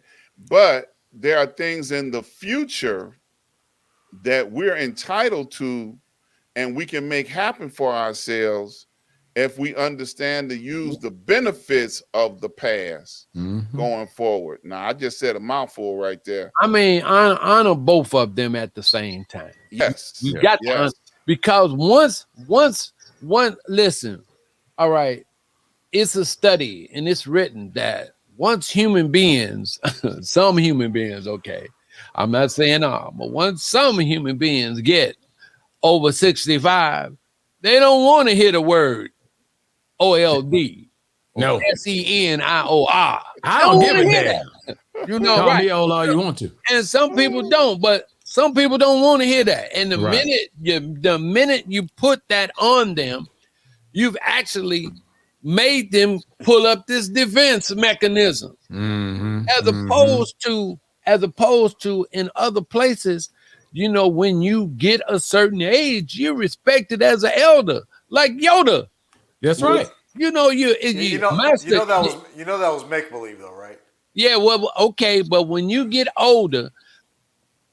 But there are things in the future that we're entitled to and we can make happen for ourselves if we understand to use the benefits of the past going forward. Now, I just said a mouthful right there. I mean, honor both of them at the same time. Yes. You got to honor, because listen, all right, it's a study and it's written that once human beings, some human beings, okay, I'm not saying all, but once some human beings get over 65, they don't want to hear the word OLD. No. SENIOR. I don't give a damn. You know, Call right? me old all you want to. And some people don't, but some people don't want to hear that. And the minute you put that on them, you've actually made them pull up this defense mechanism. As opposed to in other places, you know, when you get a certain age, you're respected as an elder, like Yoda. That's right. You know that was make believe though, right? Yeah, well, okay, but when you get older,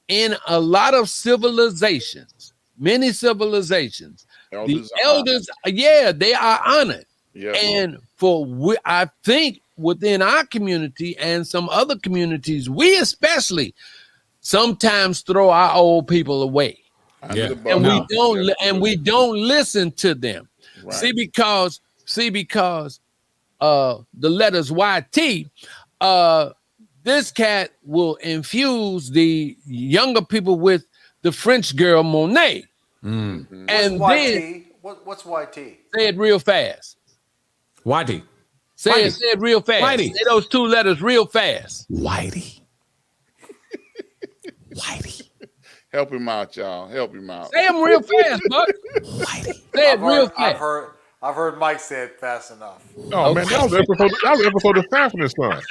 in a lot of civilizations, many civilizations, the elders, they are honored. Yeah. And I think within our community and some other communities, we especially sometimes throw our old people away. Yeah. And we don't listen to them. Right. See, because the letters YT, this cat will infuse the younger people with the French girl Monet. And what's YT? Say it real fast. Whitey. Say it real fast. Whitey. Say those two letters real fast. Whitey. Whitey. Help him out, y'all. Help him out. Say them real fast, Buck. Whitey. Say it real fast. I've heard Mike say it fast enough. Oh man, that was an episode of Fastness, son.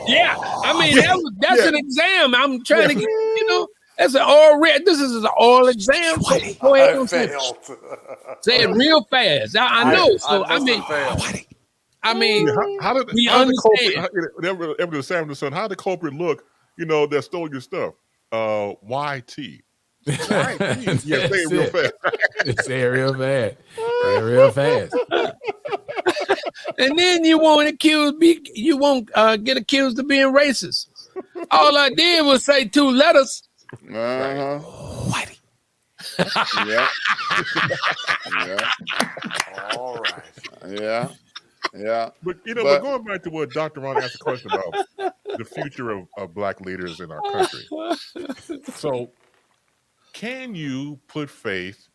Yeah, I mean that's an exam. I'm trying to get, you know, that's an oral. This is an oral exam. Go ahead and say it real fast. I know. So I mean, how did we understand. How did the culprit look? You know, that stole your stuff. YT. Yeah, say it real fast. Say it real fast. Say it real fast. And then you won't get accused of being racist. All I did was say two letters. Whitey. Yeah. Yeah. All right. Yeah. Yeah. But but going back to what Dr. Ron asked a question about the future of Black leaders in our country. So can you put faith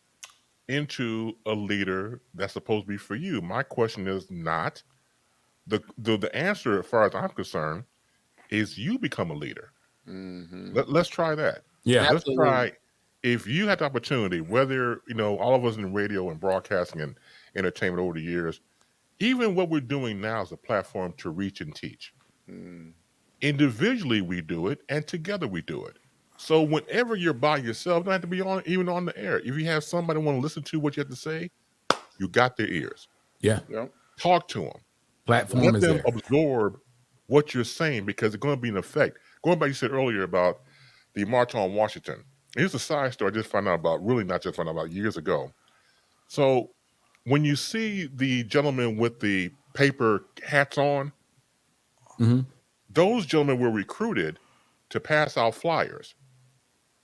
into a leader that's supposed to be for you? My question is not. The answer, as far as I'm concerned, is you become a leader. Let's try that. Yeah. Let's try. If you had the opportunity, whether, all of us in radio and broadcasting and entertainment over the years, even what we're doing now is a platform to reach and teach. Individually, we do it, and together we do it. So whenever you're by yourself, you don't have to be even on the air. If you have somebody want to listen to what you have to say, you got their ears. Yeah. Talk to them. Platform Let is them there. absorb what you're saying, because it's going to be an effect. Going back, you said earlier about the March on Washington. Here's a side story I just found out about, really not just found out about, years ago. So when you see the gentleman with the paper hats on, those gentlemen were recruited to pass out flyers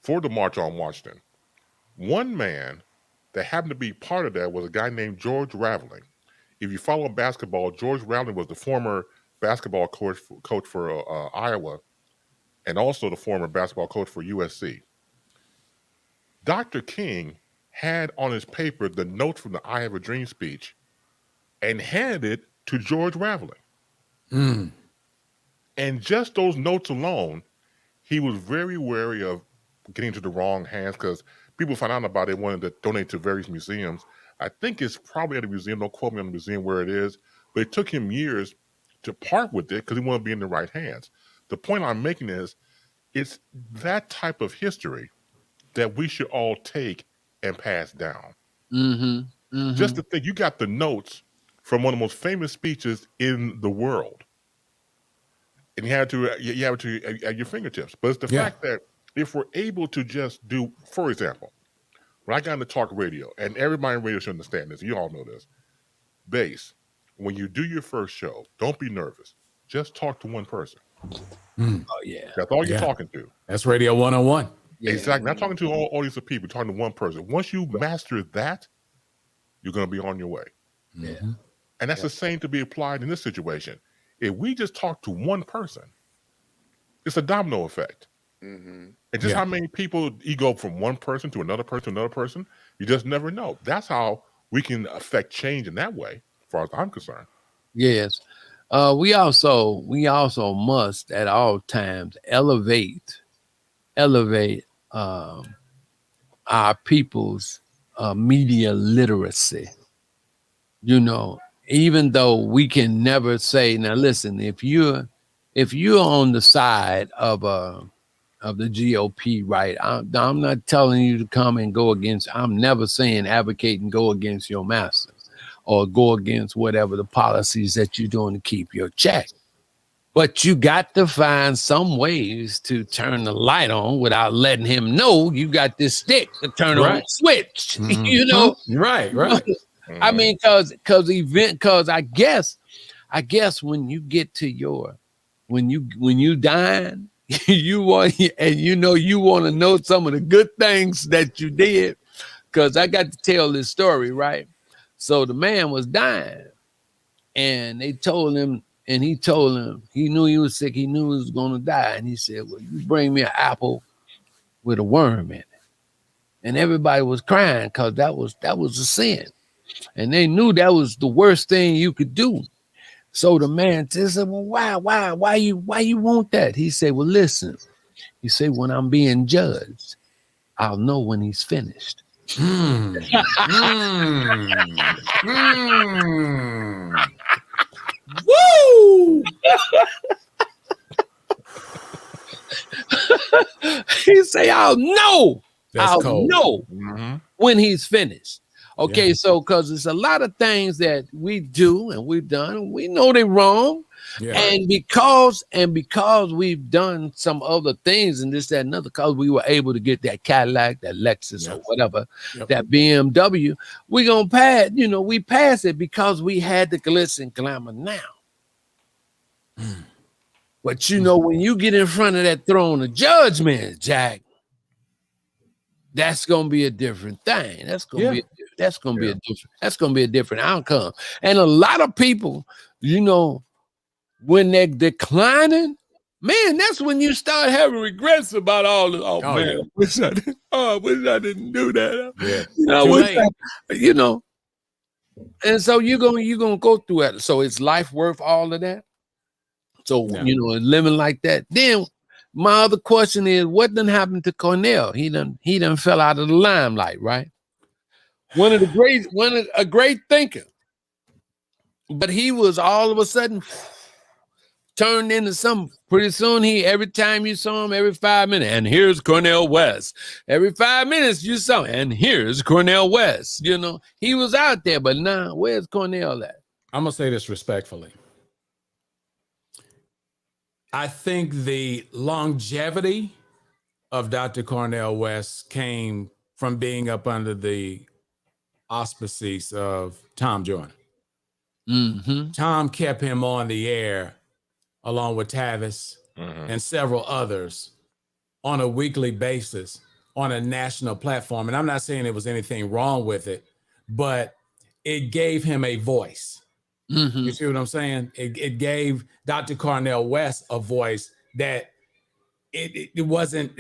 for the March on Washington. One man that happened to be part of that was a guy named George Raveling. If you follow basketball, George Raveling was the former basketball coach for Iowa, and also the former basketball coach for USC. Dr. King had on his paper the notes from the I Have a Dream speech and handed it to George Raveling. And just those notes alone, he was very wary of getting into the wrong hands, because people found out about it, wanted to donate to various museums. I think it's probably at a museum. Don't quote me on the museum where it is, but it took him years to part with it because he wanted to be in the right hands. The point I'm making is, it's that type of history that we should all take and pass down. Just to think, you got the notes from one of the most famous speeches in the world, and you have it at your fingertips. But it's the fact that if we're able to just do, for example, when I got into talk radio, and everybody in radio should understand this, you all know this. Bass, when you do your first show, don't be nervous. Just talk to one person. Oh yeah. That's all you're talking to. That's radio 101. Yeah. Exactly. Not talking to a whole audience of people, talking to one person. Once you master that, you're going to be on your way. Yeah. And that's the same to be applied in this situation. If we just talk to one person, it's a domino effect. And just how many people you go from one person to another person to another person, you just never know. That's how we can affect change in that way, as far as I'm concerned. Yes. We also must at all times elevate our people's media literacy. You know, even though we can never say, now listen, if you're on the side of the GOP, right? I'm not telling you to come and go against. I'm never saying advocate and go against your master or go against whatever the policies that you're doing to keep your check. But you got to find some ways to turn the light on without letting him know you got this stick to turn on the switch. You know, right. I mean, because I guess when you get to when you dine, you want to know some of the good things that you did. Because I got to tell this story, right? So the man was dying, and they told him, and he told him he knew he was sick, he knew he was going to die, and he said, "Well, you bring me an apple with a worm in it." And everybody was crying because that was a sin. And they knew that was the worst thing you could do. So the man said, "Well, why you want that?" He said, "Well, listen." He said, "When I'm being judged, I'll know when he's finished." Woo! He say, "I'll know." That's cold. Know when he's finished. Okay, so because there's a lot of things that we do and we've done, we know they're wrong. Yeah. And because we've done some other things and this, that, and other, because we were able to get that Cadillac, that Lexus or whatever, that BMW, we're gonna pass, we pass it because we had the glitz and glamour now. But when you get in front of that throne of judgment, Jack, that's gonna be a different thing. That's gonna be a different outcome. And a lot of people, when they're declining, man, that's when you start having regrets about all the wish I didn't do that. And so you're gonna go through it. So is life worth all of that? So living like that. Then my other question is, what done happened to Cornell? He done fell out of the limelight, right? A great thinker, but he was all of a sudden turned into something. Pretty soon, every time you saw him, every 5 minutes, and here's Cornell West. Every 5 minutes you saw him, and here's Cornell West. He was out there, but now where's Cornell at? I'm gonna say this respectfully. I think the longevity of Dr. Cornell West came from being up under the auspices of Tom Joyner. Tom kept him on the air along with Tavis and several others on a weekly basis on a national platform. And I'm not saying there was anything wrong with it, but it gave him a voice. You see what I'm saying? It gave Dr. Cornell West a voice that it wasn't,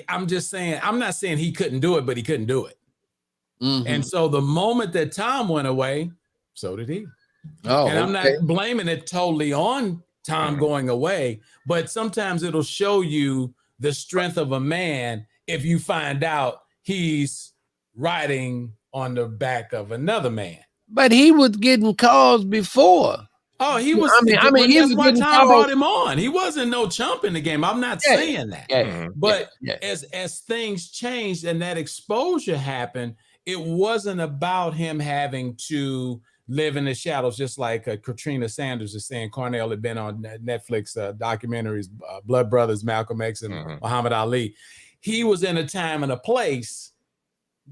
I'm just saying, I'm not saying he couldn't do it, but he couldn't do it. And so the moment that Tom went away, so did he. And I'm not blaming it totally on Tom going away, but sometimes it'll show you the strength of a man if you find out he's riding on the back of another man. But he was getting calls before. Oh, he was. I mean, that's why Tom brought him on. He wasn't no chump in the game. I'm not saying that. But as things changed and that exposure happened, it wasn't about him having to live in the shadows, just like Katrina Sanders is saying. Cornell had been on Netflix documentaries, Blood Brothers, Malcolm X, and Muhammad Ali. He was in a time and a place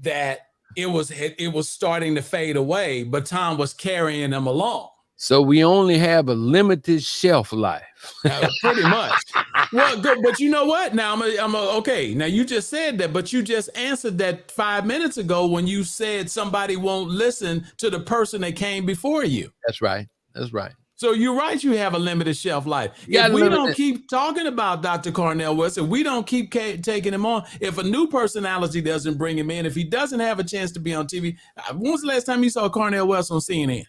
that it was starting to fade away, but Tom was carrying them along. So we only have a limited shelf life. Pretty much. Well, good, but you know what? Now okay. Now you just said that, but you just answered that 5 minutes ago when you said somebody won't listen to the person that came before you. That's right. That's right. So you're right. You have a limited shelf life. Yeah, If we don't keep talking about Dr. Cornel West, if we don't keep taking him on, if a new personality doesn't bring him in, if he doesn't have a chance to be on TV, when was the last time you saw Cornel West on CNN?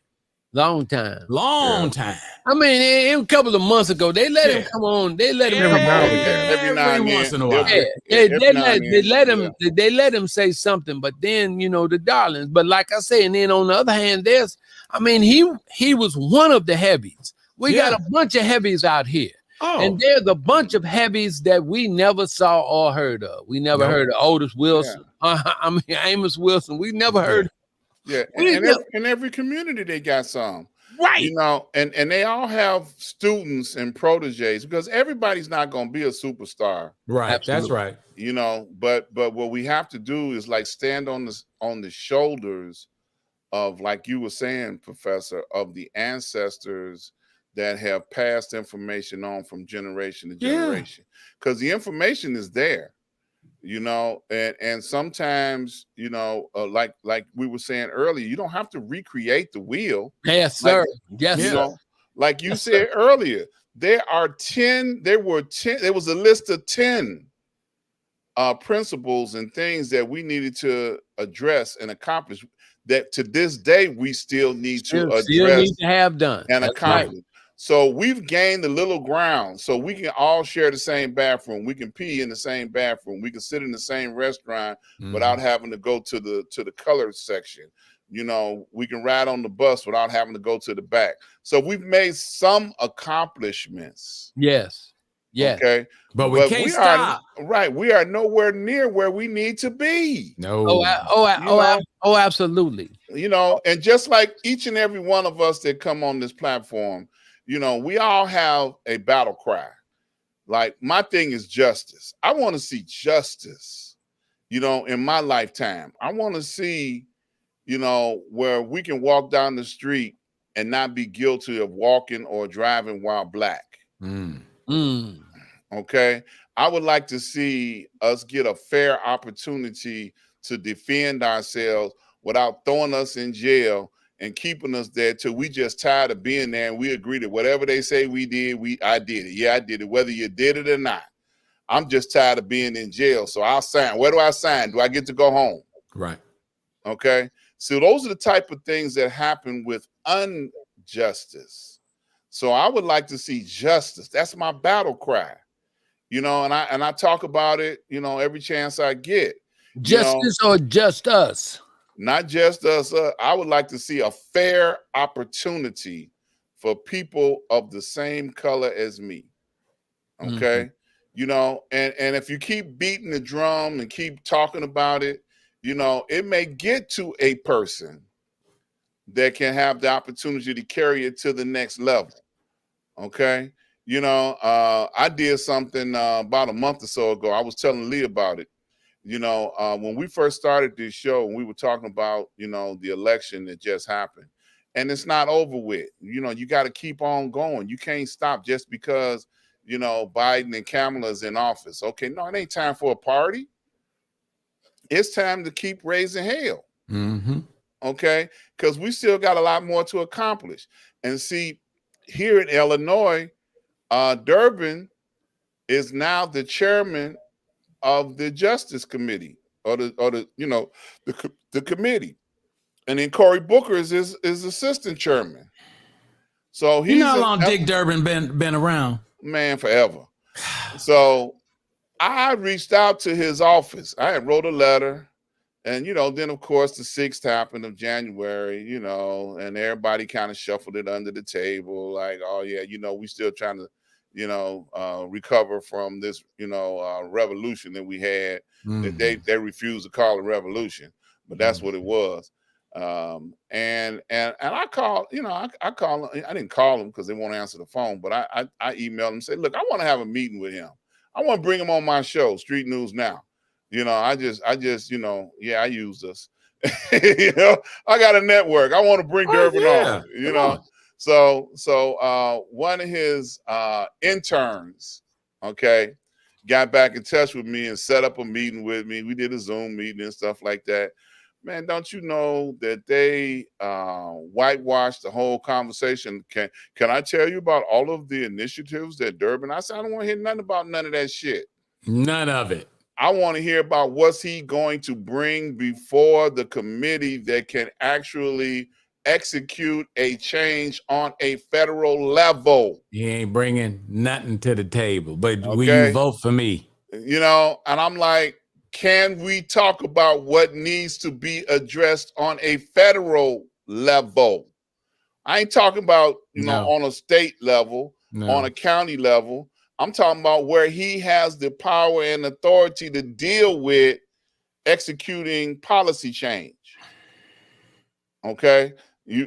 Long time. Long time. I mean, a couple of months ago, they let him come on. They let him come out every once in a while. They let him say something, but then the darlings. But like I say, and then on the other hand, he was one of the heavies. We got a bunch of heavies out here. Oh. And there's a bunch of heavies that we never saw or heard of. We never heard of Otis Wilson. Amos Wilson. We never heard. Yeah, in every community they got some, right? And they all have students and proteges because everybody's not going to be a superstar, right? Absolutely. That's right. But what we have to do is like stand on the shoulders of, like you were saying, Professor, of the ancestors that have passed information on from generation to generation, because the information is there. And sometimes, like we were saying earlier, you don't have to recreate the wheel. Yes, sir. Like you said earlier, there was a list of 10 principles and things that we needed to address and accomplish that to this day we still need to address to have done and accomplish. Right. So we've gained a little ground, so we can all share the same bathroom. We can pee in the same bathroom. We can sit in the same restaurant without having to go to the color section. We can ride on the bus without having to go to the back. So we've made some accomplishments. Yes. Okay. But we can't stop. We are nowhere near where we need to be. No. Absolutely. And just like each and every one of us that come on this platform, we all have a battle cry. Like my thing is justice. I want to see justice, in my lifetime. I want to see, where we can walk down the street and not be guilty of walking or driving while black. Okay. I would like to see us get a fair opportunity to defend ourselves without throwing us in jail and keeping us there till we just tired of being there and we agree that whatever they say we did, I did it. Yeah, I did it, whether you did it or not. I'm just tired of being in jail, so I'll sign. Where do I sign? Do I get to go home? Right. Okay. So those are the type of things that happen with injustice. So I would like to see justice. That's my battle cry. And I talk about it, every chance I get. Justice or just us? Not just us. I would like to see a fair opportunity for people of the same color as me. Okay. And if you keep beating the drum and keep talking about it, it may get to a person that can have the opportunity to carry it to the next level. Okay. I did something about a month or so ago. I was telling Lee about it. When we first started this show, we were talking about, the election that just happened, and it's not over with. You got to keep on going. You can't stop just because, Biden and Kamala's in office. Okay. No, it ain't time for a party. It's time to keep raising hell. Okay. Because we still got a lot more to accomplish. And see, here in Illinois, Durbin is now the chairman of the Justice Committee or the committee. And then Cory Booker is assistant chairman. So he's how long Dick Durbin been around? Man, forever. So I reached out to his office. I had wrote a letter, and then of course the 6th happened of January, and everybody kind of shuffled it under the table, like, oh yeah, we still trying to recover from this, revolution that we had that they refused to call a revolution, but that's what it was. And I called, I called, I didn't call him because they won't answer the phone, but I emailed him and said, look, I want to have a meeting with him. I want to bring him on my show, Street News Now, You know, I just, you know, yeah, I use this. You know, I got a network. I want to bring Durbin on, you know. So one of his interns, okay, got back in touch with me and set up a meeting with me. We did a Zoom meeting and stuff like that. Man, don't you know that they whitewashed the whole conversation? Can I tell you about all of the initiatives that Durbin? I said, I don't want to hear nothing about none of that shit. None of it. I want to hear about what's he going to bring before the committee that can actually execute a change on a federal level. He ain't bringing nothing to the table, but Okay. will you vote for me? You know, and I'm like, can we talk about what needs to be addressed on a federal level? I ain't talking about, you know, on a state level, on a county level. I'm talking about where he has the power and authority to deal with executing policy change. Okay?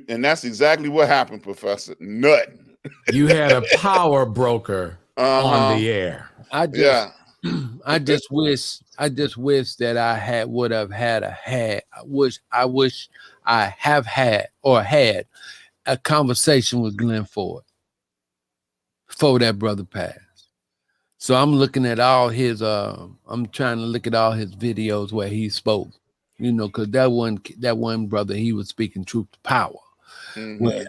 And that's exactly what happened, Professor. Nothing. You had a power broker on the air. I just wish that I would have had a conversation with Glenn Ford before that brother passed. So I'm looking at all his I'm trying to look at all his videos where he spoke, you know, because that one brother, he was speaking truth to power. Mm-hmm.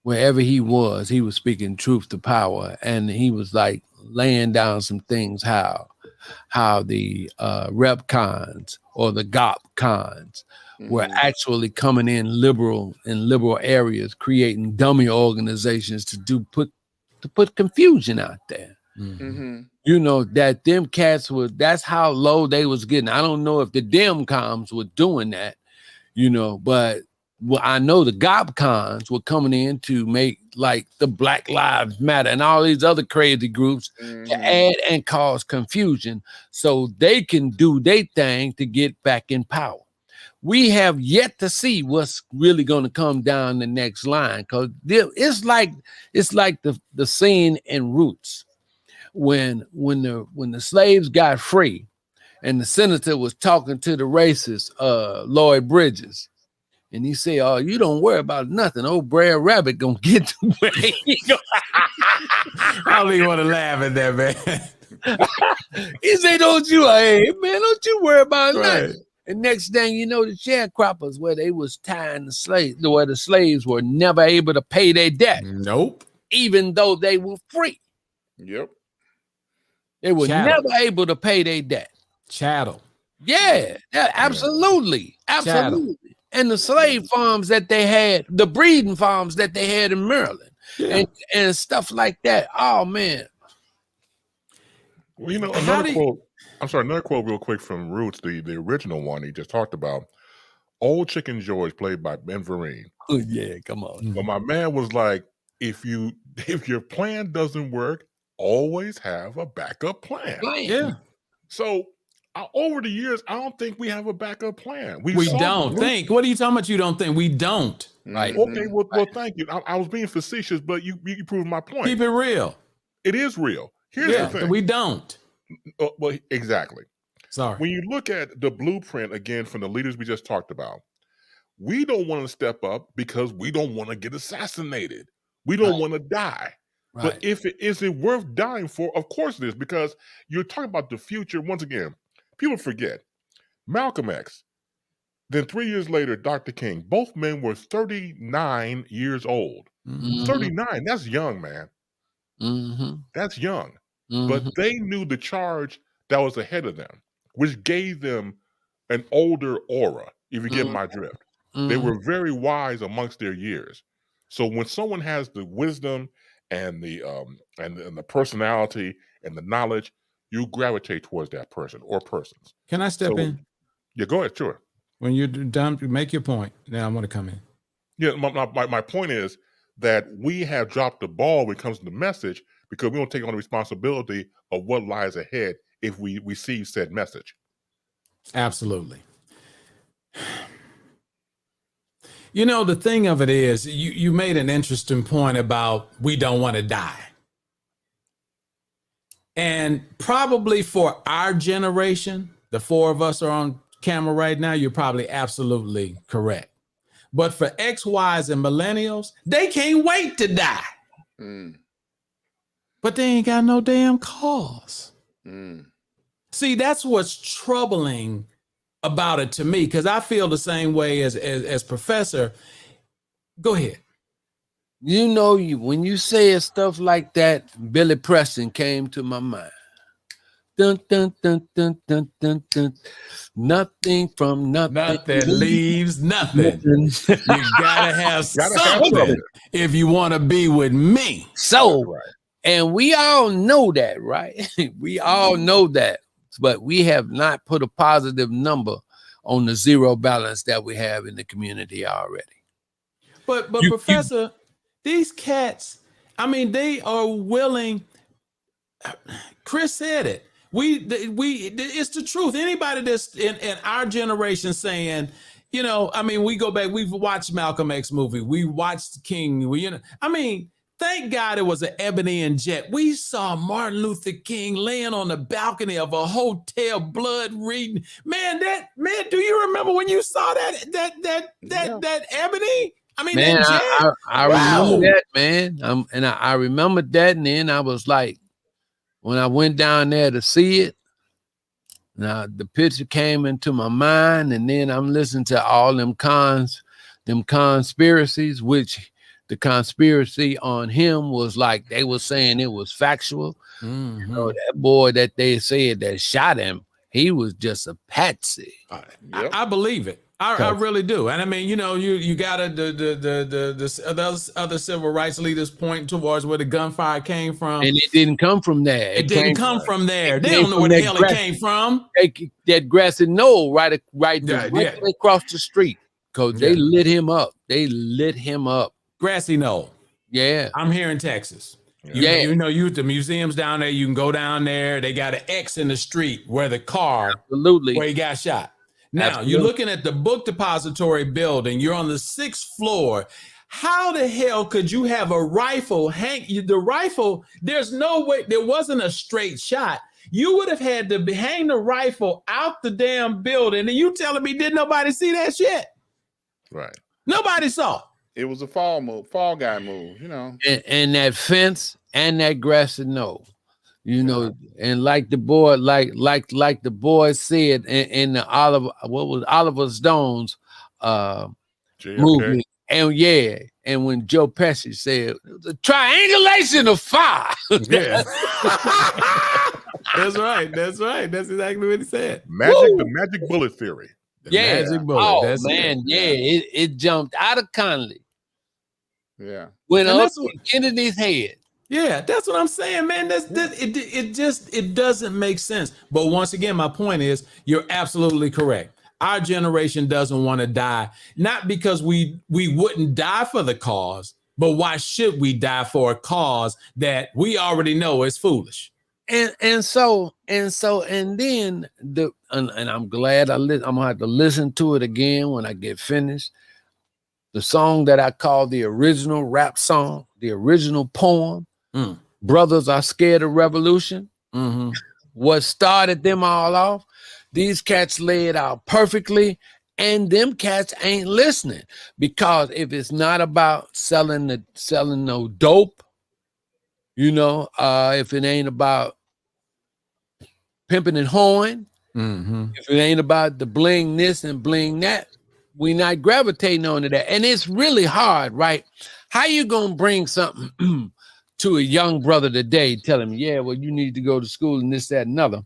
Wherever he was speaking truth to power, and he was like laying down some things how the rep cons or the GOP cons were actually coming in liberal areas, creating dummy organizations to put confusion out there. Mm-hmm. You know, that them cats that's how low they was getting. I don't know if the Dem coms were doing that, you know, but I know the GOP cons were coming in to make like the Black Lives Matter and all these other crazy groups to add and cause confusion so they can do their thing to get back in power. We have yet to see what's really going to come down the next line, because it's like the scene in Roots when the slaves got free and the senator was talking to the racist Lloyd Bridges. And he said, "Oh, you don't worry about nothing. Old Brer Rabbit gonna get to where he go." I don't even want to laugh at that, man. He said, hey, man, don't you worry about nothing. And next thing you know, the sharecroppers, where they was tying the slaves, where the slaves were never able to pay their debt. Nope. Even though they were free. Yep. They were never able to pay their debt. Chattel. Yeah, absolutely. Absolutely. Chattel. And the slave farms that they had, the breeding farms that they had in Maryland, and stuff like that. Oh, man. Well, you know, another quote real quick from Roots, the original one he just talked about. Old Chicken George, played by Ben Vereen. Oh, yeah, come on. But my man was like, if your plan doesn't work, always have a backup plan. Yeah. So over the years, I don't think we have a backup plan. We don't think. What are you talking about? You don't think? We don't. Right. Okay. Well, thank you. I was being facetious, but you proved my point. Keep it real. It is real. Here's the thing. We don't. Well, exactly. Sorry. When you look at the blueprint again from the leaders we just talked about, we don't want to step up because we don't want to get assassinated. We don't want to die. Right. But is it worth dying for? Of course it is, because you're talking about the future. Once again, people forget Malcolm X. Then 3 years later, Dr. King. Both men were 39 years old. Mm-hmm. 39, that's young, man. Mm-hmm. That's young. Mm-hmm. But they knew the charge that was ahead of them, which gave them an older aura, if you get my drift. Mm-hmm. They were very wise amongst their years. So when someone has the wisdom and the personality and the knowledge, you gravitate towards that person or persons. Can I step in? Yeah, go ahead, sure. When you're done, make your point. Now I want to come in. Yeah, my point is that we have dropped the ball when it comes to the message because we don't take on the responsibility of what lies ahead if we receive said message. Absolutely. You know, the thing of it is, you made an interesting point about we don't want to die. And probably for our generation, the four of us are on camera right now, you're probably absolutely correct. But for X, Ys, and millennials, they can't wait to die. But they ain't got no damn cause. See, that's what's troubling about it to me, because I feel the same way as Professor. Go ahead. You know, when you said stuff like that, Billy Preston came to my mind. Dun, dun, dun, dun, dun, dun, dun. Nothing from nothing. Nothing leaves nothing. You gotta have something if you want to be with me. So, and we all know that, right? We all know that, but we have not put a positive number on the zero balance that we have in the community already. But Professor, these cats, I mean, they are willing. Chris said it. It's the truth. Anybody that's in our generation saying, you know, I mean, we go back, we've watched Malcolm X movie, we watched King, I mean, thank God it was an ebony and jet. We saw Martin Luther King laying on the balcony of a hotel, blood reading. Man, do you remember when you saw that ebony? I mean, man, I remember that, man. I remember that, and then I was like, when I went down there to see it, now the picture came into my mind, and then I'm listening to all them conspiracies, which the conspiracy on him was like they were saying it was factual. You know, that boy that they said that shot him, he was just a patsy. I believe it. I really do. And I mean, you know, you got the other civil rights leaders pointing towards where the gunfire came from. And it didn't come from there. It didn't come from there. They don't know where the hell it came from. That grassy knoll right across the street. Because they lit him up. They lit him up. Grassy knoll. Yeah. I'm here in Texas. You know, the museums down there, you can go down there. They got an X in the street where the car, where he got shot. Now, you're looking at the book depository building. You're on the 6th floor. How the hell could you have a rifle the rifle? There's no way. There wasn't a straight shot. You would have had to hang the rifle out the damn building. And you telling me didn't nobody see that shit? Right. Nobody saw it. It was a fall guy move, you know. And that fence and that grassy knoll. You know, and like the boy, like the boy said in the Oliver Stone's movie, and when Joe Pesci said the triangulation of fire. Yeah. That's right. That's exactly what he said. The magic bullet theory. Magic bullet. Oh man, it jumped out of Connolly. Yeah. Went up in Kennedy's head. Yeah, that's what I'm saying, man. It doesn't make sense. But once again, my point is, you're absolutely correct. Our generation doesn't want to die, not because we wouldn't die for the cause, but why should we die for a cause that we already know is foolish? And then I'm glad I'm gonna have to listen to it again when I get finished. The song that I call the original rap song, the original poem. Brothers Are Scared of Revolution. What started them all off? These cats lay it out perfectly, and them cats ain't listening, because if it's not about selling no dope, you know, if it ain't about pimping and hoeing, if it ain't about the bling this and bling that, we not gravitating onto that. And it's really hard, right? How you gonna bring something to a young brother today, tell him, yeah, well, you need to go to school and this, that, and another.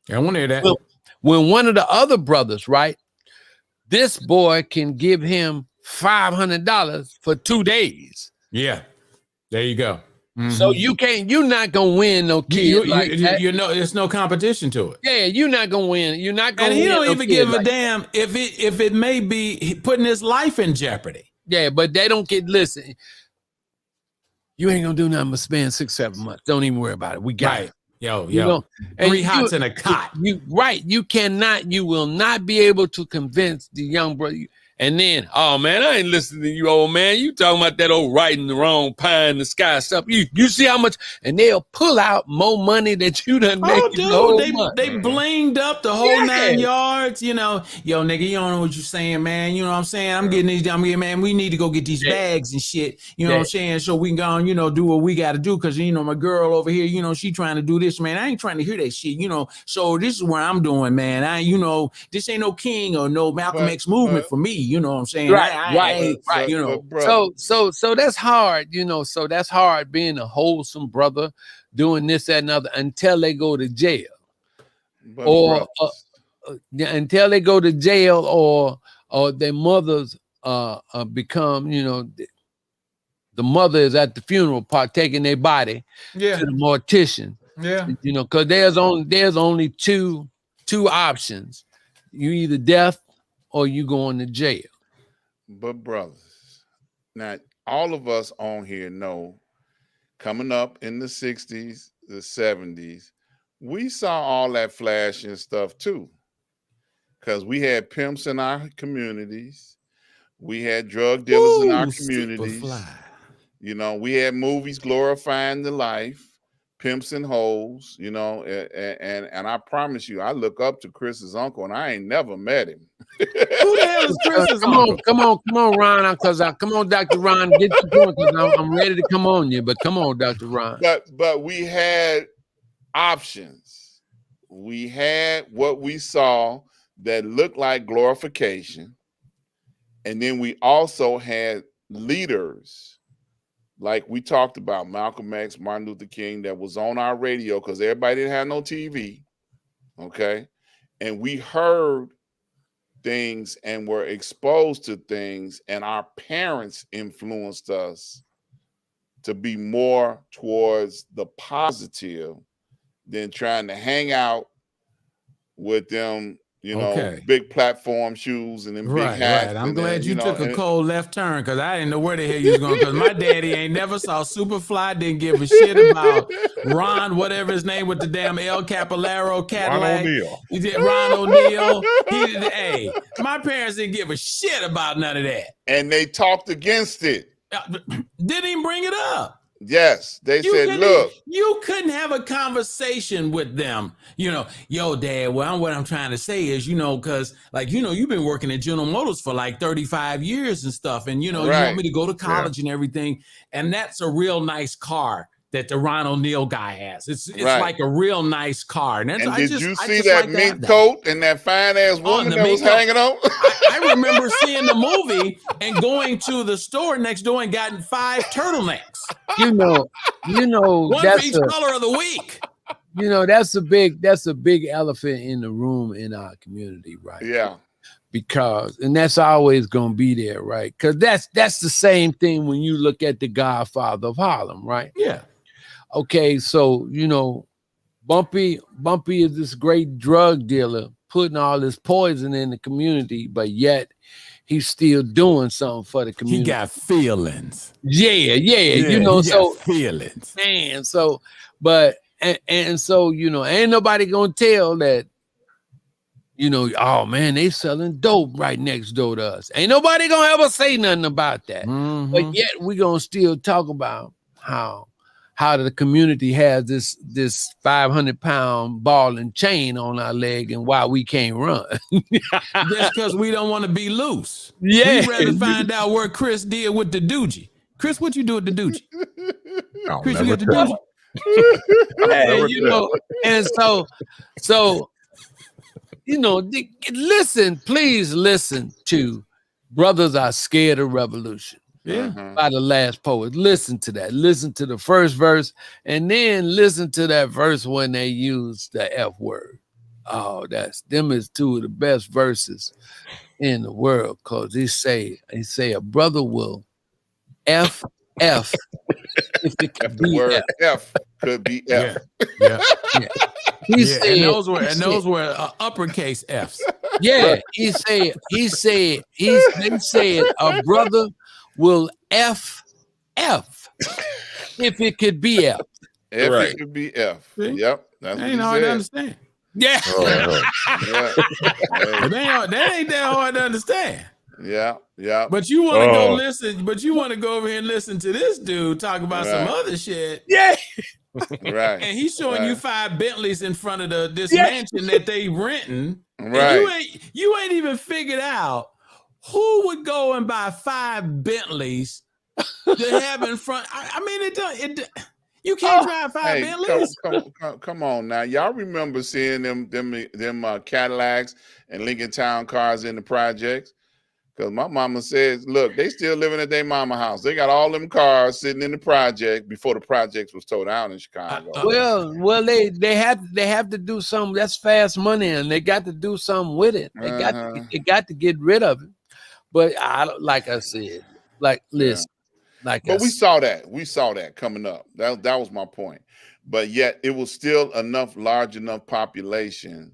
I want to hear that. When one of the other brothers, right, this boy can give him $500 for 2 days. Yeah, there you go. So you're not gonna win no kid you know, there's no competition to it. Yeah, you're not gonna win. You're not gonna. And he win don't even give a damn if it may be putting his life in jeopardy. Yeah, but they don't get listen. You ain't gonna do nothing but spend 6-7 months. Don't even worry about it. We got it. Yo. You know, 3 hots in a cot. You will not be able to convince the young brother. And then, oh man, I ain't listening to you, old man. You talking about that old right and the wrong, pie in the sky stuff. You see how much, and they'll pull out more money that you done made Oh, the whole dude, month. they blinged up the whole 9 yards. You know, yo, nigga, you don't know what you're saying, man. You know what I'm saying? I'm getting these. I'm getting, man. We need to go get these bags and shit. You know what I'm saying? So we can go on, you know, do what we got to do. Cause you know, my girl over here, you know, she trying to do this, man. I ain't trying to hear that shit. You know, so this is where I'm doing, man. You know, this ain't no King or no Malcolm X movement for me. You know what I'm saying? Right. You know, so that's hard, you know. So that's hard being a wholesome brother, doing this, that, and other until they go to jail, until they go to jail, or their mothers become, you know, the mother is at the funeral partaking their body to the mortician. You know, because there's only two options: you either death or you going to jail. But brothers, now all of us on here know, coming up in the 60s, the 70s, we saw all that flash and stuff too. Because we had pimps in our communities. We had drug dealers in our communities. Superfly. You know, we had movies glorifying the life, pimps and hoes, you know, and I promise you, I look up to Chris's uncle and I ain't never met him. Who the hell is Chris's uncle? Come on, Ron, because come on, Dr. Ron, get your point, because I'm ready to come on you, but come on, Dr. Ron. But we had options. We had what we saw that looked like glorification. And then we also had leaders, like we talked about, Malcolm X, Martin Luther King, that was on our radio because everybody didn't have no TV, okay? And we heard things and were exposed to things, and our parents influenced us to be more towards the positive than trying to hang out with them, you know, big platform shoes and them big hats. Right. I'm glad you took a cold left turn, because I didn't know where the hell you was going. Because my daddy ain't never saw Superfly, didn't give a shit about Ron, whatever his name, with the damn El Capolaro Cadillac. Ron O'Neal. Hey, my parents didn't give a shit about none of that. And they talked against it. Didn't even bring it up. Yes, they said, look. You couldn't have a conversation with them. You know, yo, Dad, well, what I'm trying to say is, you know, because, like, you know, you've been working at General Motors for like 35 years and stuff. And, you know, you want me to go to college and everything. And that's a real nice car that the Ron O'Neal guy has. It's like a real nice car. And, did you see that mint coat and that fine ass woman that was hanging on? I remember seeing the movie and going to the store next door and gotten 5 turtlenecks. You know, one that's for each color of the week. You know, that's a big elephant in the room in our community, right? Yeah. Because, and that's always gonna be there, right? Because that's the same thing when you look at the Godfather of Harlem, right? Yeah. Okay, so you know, Bumpy is this great drug dealer putting all this poison in the community, but yet he's still doing something for the community. He got feelings. Yeah. You know, so feelings. Man, so but and so, you know, ain't nobody gonna tell that, you know, oh man, they selling dope right next door to us. Ain't nobody gonna ever say nothing about that. Mm-hmm. But yet we gonna still talk about how the community has this 500-pound ball and chain on our leg and why we can't run. That's because we don't want to be loose. Yeah. We'd rather find out what Chris did with the doogie. Chris, what you do with the doogie? Chris, you get the doogie? Hey, you know, and so you know, please listen to Brothers Are Scared of Revolution. Yeah. By the Last Poet. Listen to that. Listen to the first verse, and then listen to that verse when they use the F word. Oh, them is 2 of the best verses in the world, because he say a brother will F if it could be word F could be F. Yeah. He said, and those were uppercase F's. Yeah, they said a brother will F if it could be F. It could be F. See? Yep. That's ain't hard to understand. Yeah. That ain't that hard to understand. Yeah. But you want to go Oh. listen. But you want to go over here and listen to this dude talk about some Right. other shit. Yeah. Right. And he's showing you Right. 5 Bentleys in front of this Yeah. mansion that they renting. Right. And you ain't even figured out who would go and buy 5 Bentleys to have in front. I mean, you can't drive 5 Hey, Bentleys. come on now. Y'all remember seeing them Cadillacs and Lincoln Town cars in the projects? Because my mama says, look, they still living at their mama house. They got all them cars sitting in the project before the projects was towed down in Chicago. Well, they have to do something. That's fast money, and they got to do something with it. They got to get rid of it. But like I said, listen, but we saw that coming up. That was my point. But yet it was still large enough population,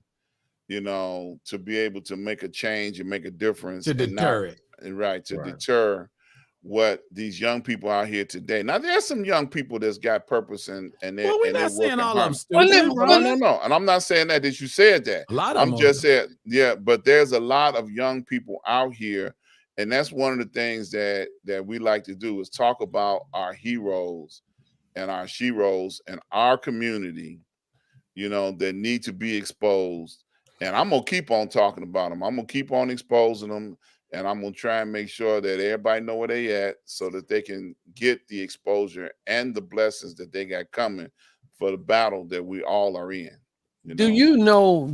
to be able to make a change and make a difference. To deter it. Right, to deter what these young people out here today. Now there's some young people that's got purpose and we're not saying all of them stupid. stupid. No. And I'm not saying that you said that. A lot of them. I'm just saying, but there's a lot of young people out here. And that's one of the things that we like to do is talk about our heroes and our sheroes and our community, that need to be exposed. And I'm going to keep on talking about them. I'm going to keep on exposing them. And I'm going to try and make sure that everybody know where they at so that they can get the exposure and the blessings that they got coming for the battle that we all are in. Do you know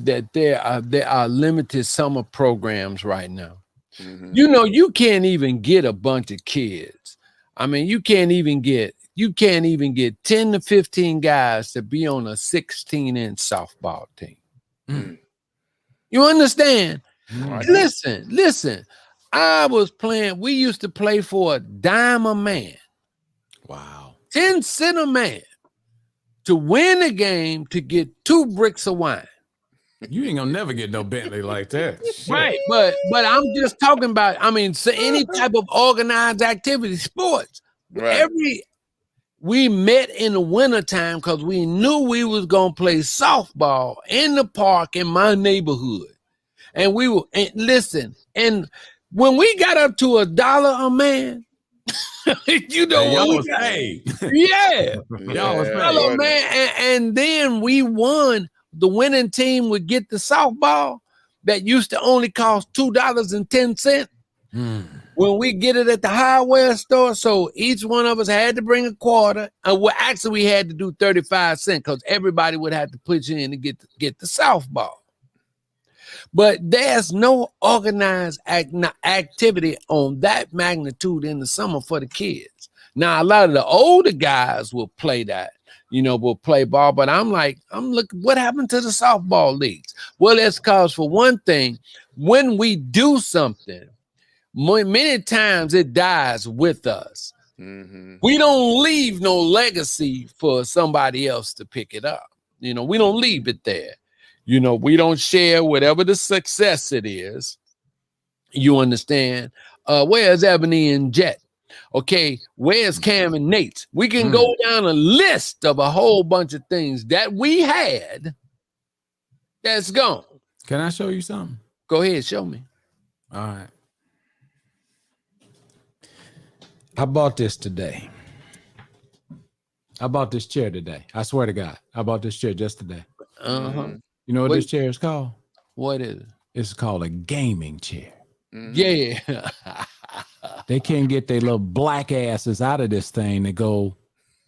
that there are limited summer programs right now? Mm-hmm. You can't even get a bunch of kids. I mean, you can't even get 10 to 15 guys to be on a 16-inch softball team. Mm. You understand? Mm. Listen. We used to play for a dime a man. Wow. 10 cent a man to win a game to get 2 bricks of wine. You ain't gonna never get no Bentley like that. Right. But I'm just talking about, so any type of organized activity, sports. Right. We met in the wintertime because we knew we was gonna play softball in the park in my neighborhood. And and when we got up to $1 a man, y'all was paid. Yeah. Y'all was paid. Hello, man. And then we won. The winning team would get the softball that used to only cost $2.10. When we get it at the hardware store, so each one of us had to bring a quarter. Actually, we had to do 35 cents because everybody would have to pitch in to get the softball. But there's no organized activity on that magnitude in the summer for the kids. Now, a lot of the older guys will play that, will play ball. But I'm looking, what happened to the softball leagues? Well, that's because, for one thing, when we do something, many times it dies with us. Mm-hmm. We don't leave no legacy for somebody else to pick it up. We don't leave it there. We don't share whatever the success it is. You understand? Where's Ebony and Jet? Okay, where's Cam and Nate? We can go down a list of a whole bunch of things that we had that's gone. Can I show you something? Go ahead, show me. All right. I bought this today. I bought this chair today. I swear to God, I bought this chair just today. Uh-huh. You know what this chair is called? What is it? It's called a gaming chair. Yeah. They can't get their little black asses out of this thing to go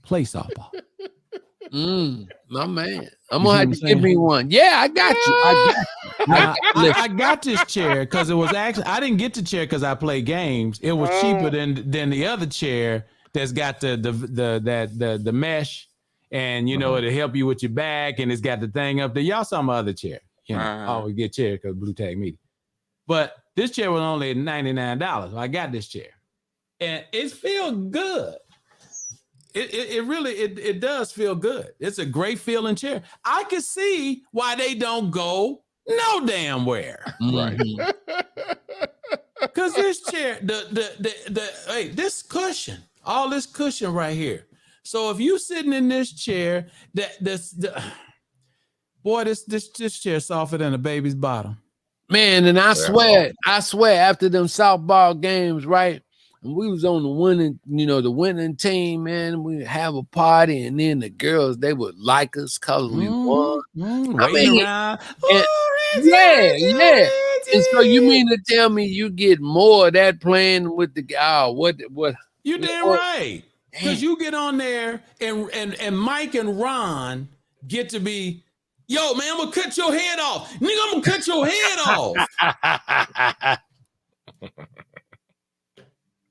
play softball. My man. I'm gonna have to give me one. Yeah, I got you. I got this chair because it was actually, I didn't get the chair because I play games. It was cheaper than the other chair that's got the mesh, and it'll help you with your back, and it's got the thing up there. Y'all saw my other chair. I always get chair because Blue Tag Media. But this chair was only $99. I got this chair, and it feels good. It really does feel good. It's a great feeling chair. I can see why they don't go no damn where. Right. Because this chair, this cushion, all this cushion right here. So if you sitting in this chair, this chair is softer than a baby's bottom. Man, and I swear, after them softball games, right? And we was on the winning team, man. We have a party, and then the girls, they would like us because we won. Waiting around. And, yeah. And so you mean to tell me you get more of that playing with the what? You damn right. Because you get on there and Mike and Ron get to be, yo, man, I'm gonna cut your head off. Nigga, I'm gonna cut your head off.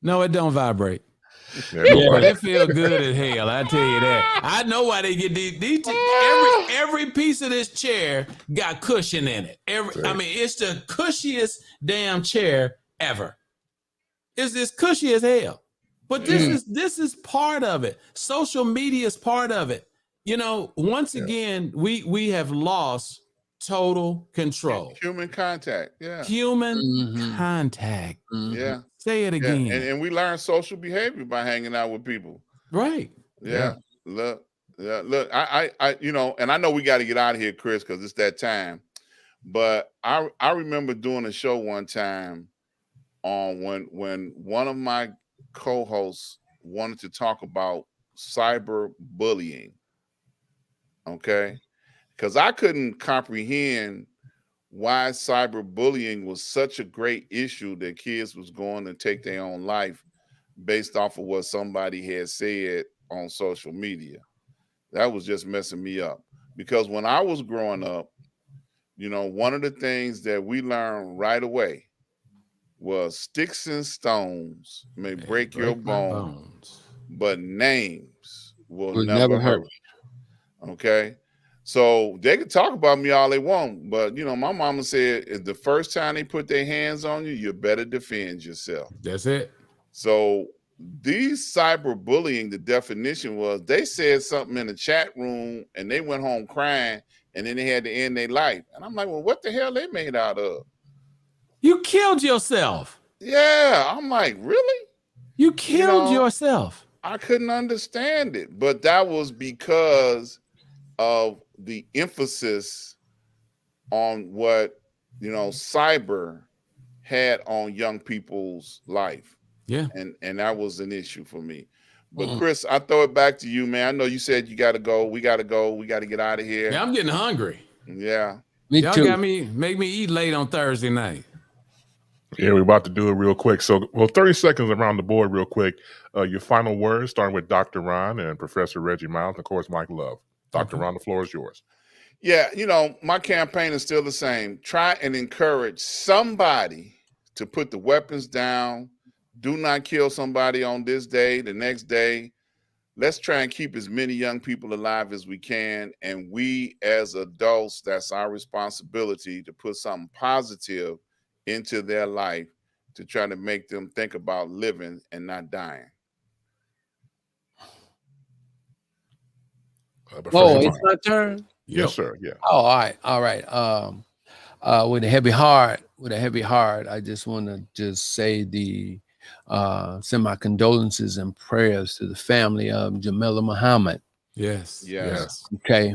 No, it don't vibrate. But it feels good as hell. I tell you that. I know why they get these every piece of this chair got cushion in it. I mean, it's the cushiest damn chair ever. It's this cushy as hell. But this is part of it. Social media is part of it. You know, once again, we have lost total control. Human contact. Yeah. Human contact. Yeah. Say it again. Yeah. And we learn social behavior by hanging out with people. Right. Yeah. Look, I and I know we got to get out of here, Chris, because it's that time. But I remember doing a show one time on when one of my co-hosts wanted to talk about cyber bullying. Okay. Because I couldn't comprehend why cyberbullying was such a great issue that kids was going to take their own life based off of what somebody had said on social media. That was just messing me up. Because when I was growing up, one of the things that we learned right away was sticks and stones may break your bones, but names will never hurt you. Okay. So they could talk about me all they want, but my mama said if the first time they put their hands on you, you better defend yourself. That's it. So these cyberbullying, the definition was they said something in the chat room and they went home crying and then they had to end their life. And I'm like, well, what the hell they made out of? You killed yourself. Yeah. I'm like, really? You killed yourself. I couldn't understand it, but that was because of the emphasis on what cyber had on young people's life. Yeah. And that was an issue for me. But Chris, I throw it back to you, man. I know you said you gotta go. We gotta go. We gotta get out of here. Yeah, I'm getting hungry. Yeah. Y'all got make me eat late on Thursday night. Yeah, we're about to do it real quick. So, 30 seconds around the board real quick. Your final words, starting with Dr. Ron and Professor Reggie Miles, and of course, Mike Love. Dr. Ron, the floor is yours. Yeah, my campaign is still the same. Try and encourage somebody to put the weapons down. Do not kill somebody on this day, the next day. Let's try and keep as many young people alive as we can. And we as adults, that's our responsibility to put something positive into their life to try to make them think about living and not dying. It's my turn. Yes, sir. Yeah. Oh, all right. With a heavy heart, I just want to say send my condolences and prayers to the family of Jamila Muhammad. Yes. Okay.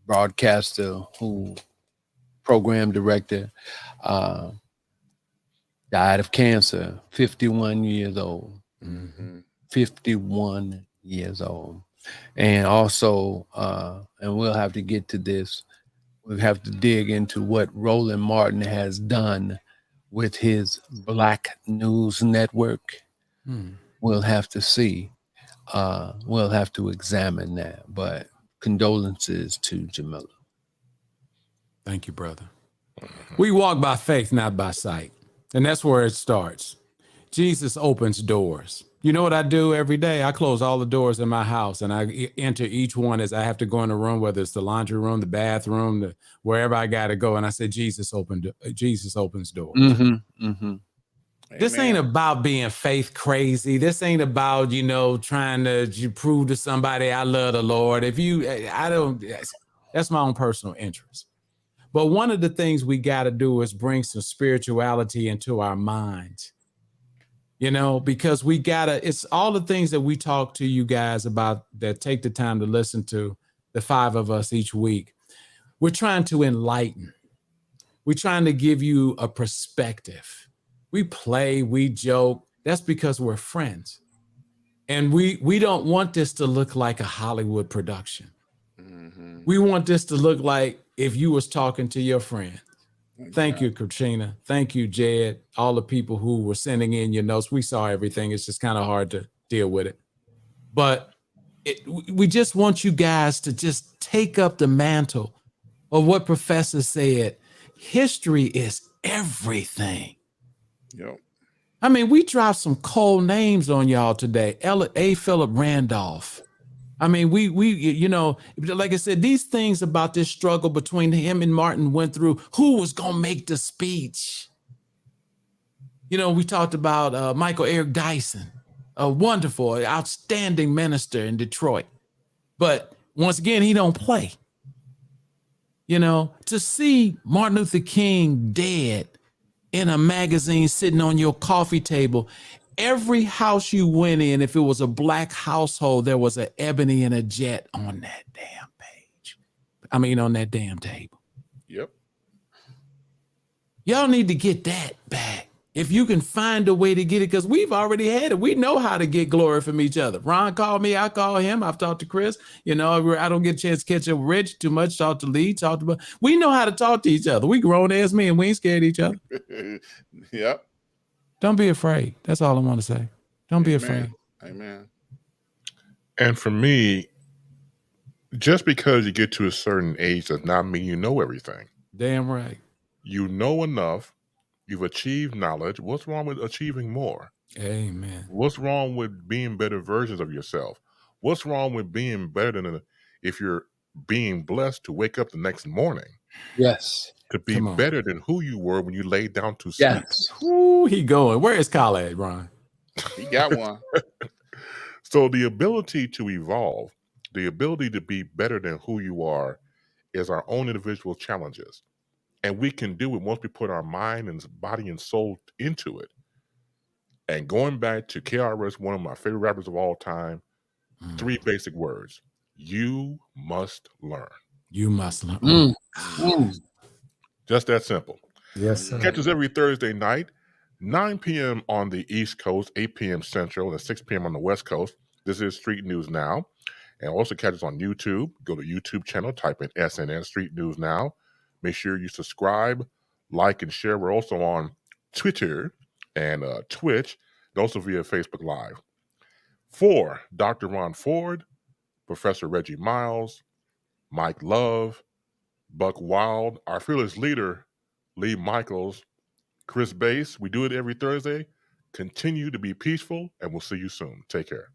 Broadcaster, program director, died of cancer, 51 years old. 51 years old. And also, and we'll have to get to this, we'll have to dig into what Roland Martin has done with his Black News Network. We'll have to see. We'll have to examine that. But condolences to Jamila. Thank you, brother. We walk by faith, not by sight. And that's where it starts. Jesus opens doors. You know what I do every day? I close all the doors in my house and I enter each one as I have to go in the room, whether it's the laundry room, the bathroom, wherever I got to go. And I say, Jesus opens doors. This ain't about being faith crazy. This ain't about, trying to prove to somebody I love the Lord. That's my own personal interest. But one of the things we got to do is bring some spirituality into our minds. Because it's all the things that we talk to you guys about that take the time to listen to, the 5 of us each week. We're trying to enlighten. We're trying to give you a perspective. We play, we joke. That's because we're friends. And we don't want this to look like a Hollywood production. Mm-hmm. We want this to look like if you was talking to your friend. Thank Exactly. you, Katrina. Thank you, Jed. All the people who were sending in your notes. We saw everything. It's just kind of hard to deal with it. But we just want you guys to just take up the mantle of what Professor said. History is everything. Yep. I mean, we dropped some cold names on y'all today. A. Philip Randolph. I mean, we you know, like I said, these things about this struggle between him and Martin went through. Who was gonna make the speech? You know, we talked about Michael Eric Dyson, a wonderful, outstanding minister in Detroit. But once again, he don't play. You know, to see Martin Luther King dead in a magazine sitting on your coffee table. Every house you went in, if it was a black household, there was an ebony and a jet on that damn page. I mean, on that damn table. Yep. Y'all need to get that back. If you can find a way to get it, because we've already had it. We know how to get glory from each other. Ron called me, I call him. I've talked to Chris. You know, I don't get a chance to catch up with Reggie too much. Talk to Lee, we know how to talk to each other. We grown as men. We ain't scared of each other. Yep. Don't be afraid. That's all I want to say. Don't be afraid. Amen. And for me, just because you get to a certain age does not mean you know everything. Damn right. You know enough. You've achieved knowledge. What's wrong with achieving more? Amen. What's wrong with being better versions of yourself? What's wrong with being better than if you're being blessed to wake up the next morning? Yes. To be better than who you were when you laid down to sleep. Yes. Ooh, he going. Where is Kyle at, Ron? He got one. So the ability to evolve, the ability to be better than who you are is our own individual challenges. And we can do it once we put our mind and body and soul into it. And going back to KRS, one of my favorite rappers of all time, 3 basic words. You must learn. You must learn. Just that simple. Yes, sir. Catch us every Thursday night, 9 p.m. on the East Coast, 8 p.m. Central, and 6 p.m. on the West Coast. This is Street News Now. And also catch us on YouTube. Go to YouTube channel, type in SNN Street News Now. Make sure you subscribe, like, and share. We're also on Twitter and Twitch, and also via Facebook Live. For Dr. Ron Ford, Professor Reggie Miles, Mike Love, Buck Wilde, our fearless leader, Lee Michaels, Chris Bass. We do it every Thursday. Continue to be peaceful, and we'll see you soon. Take care.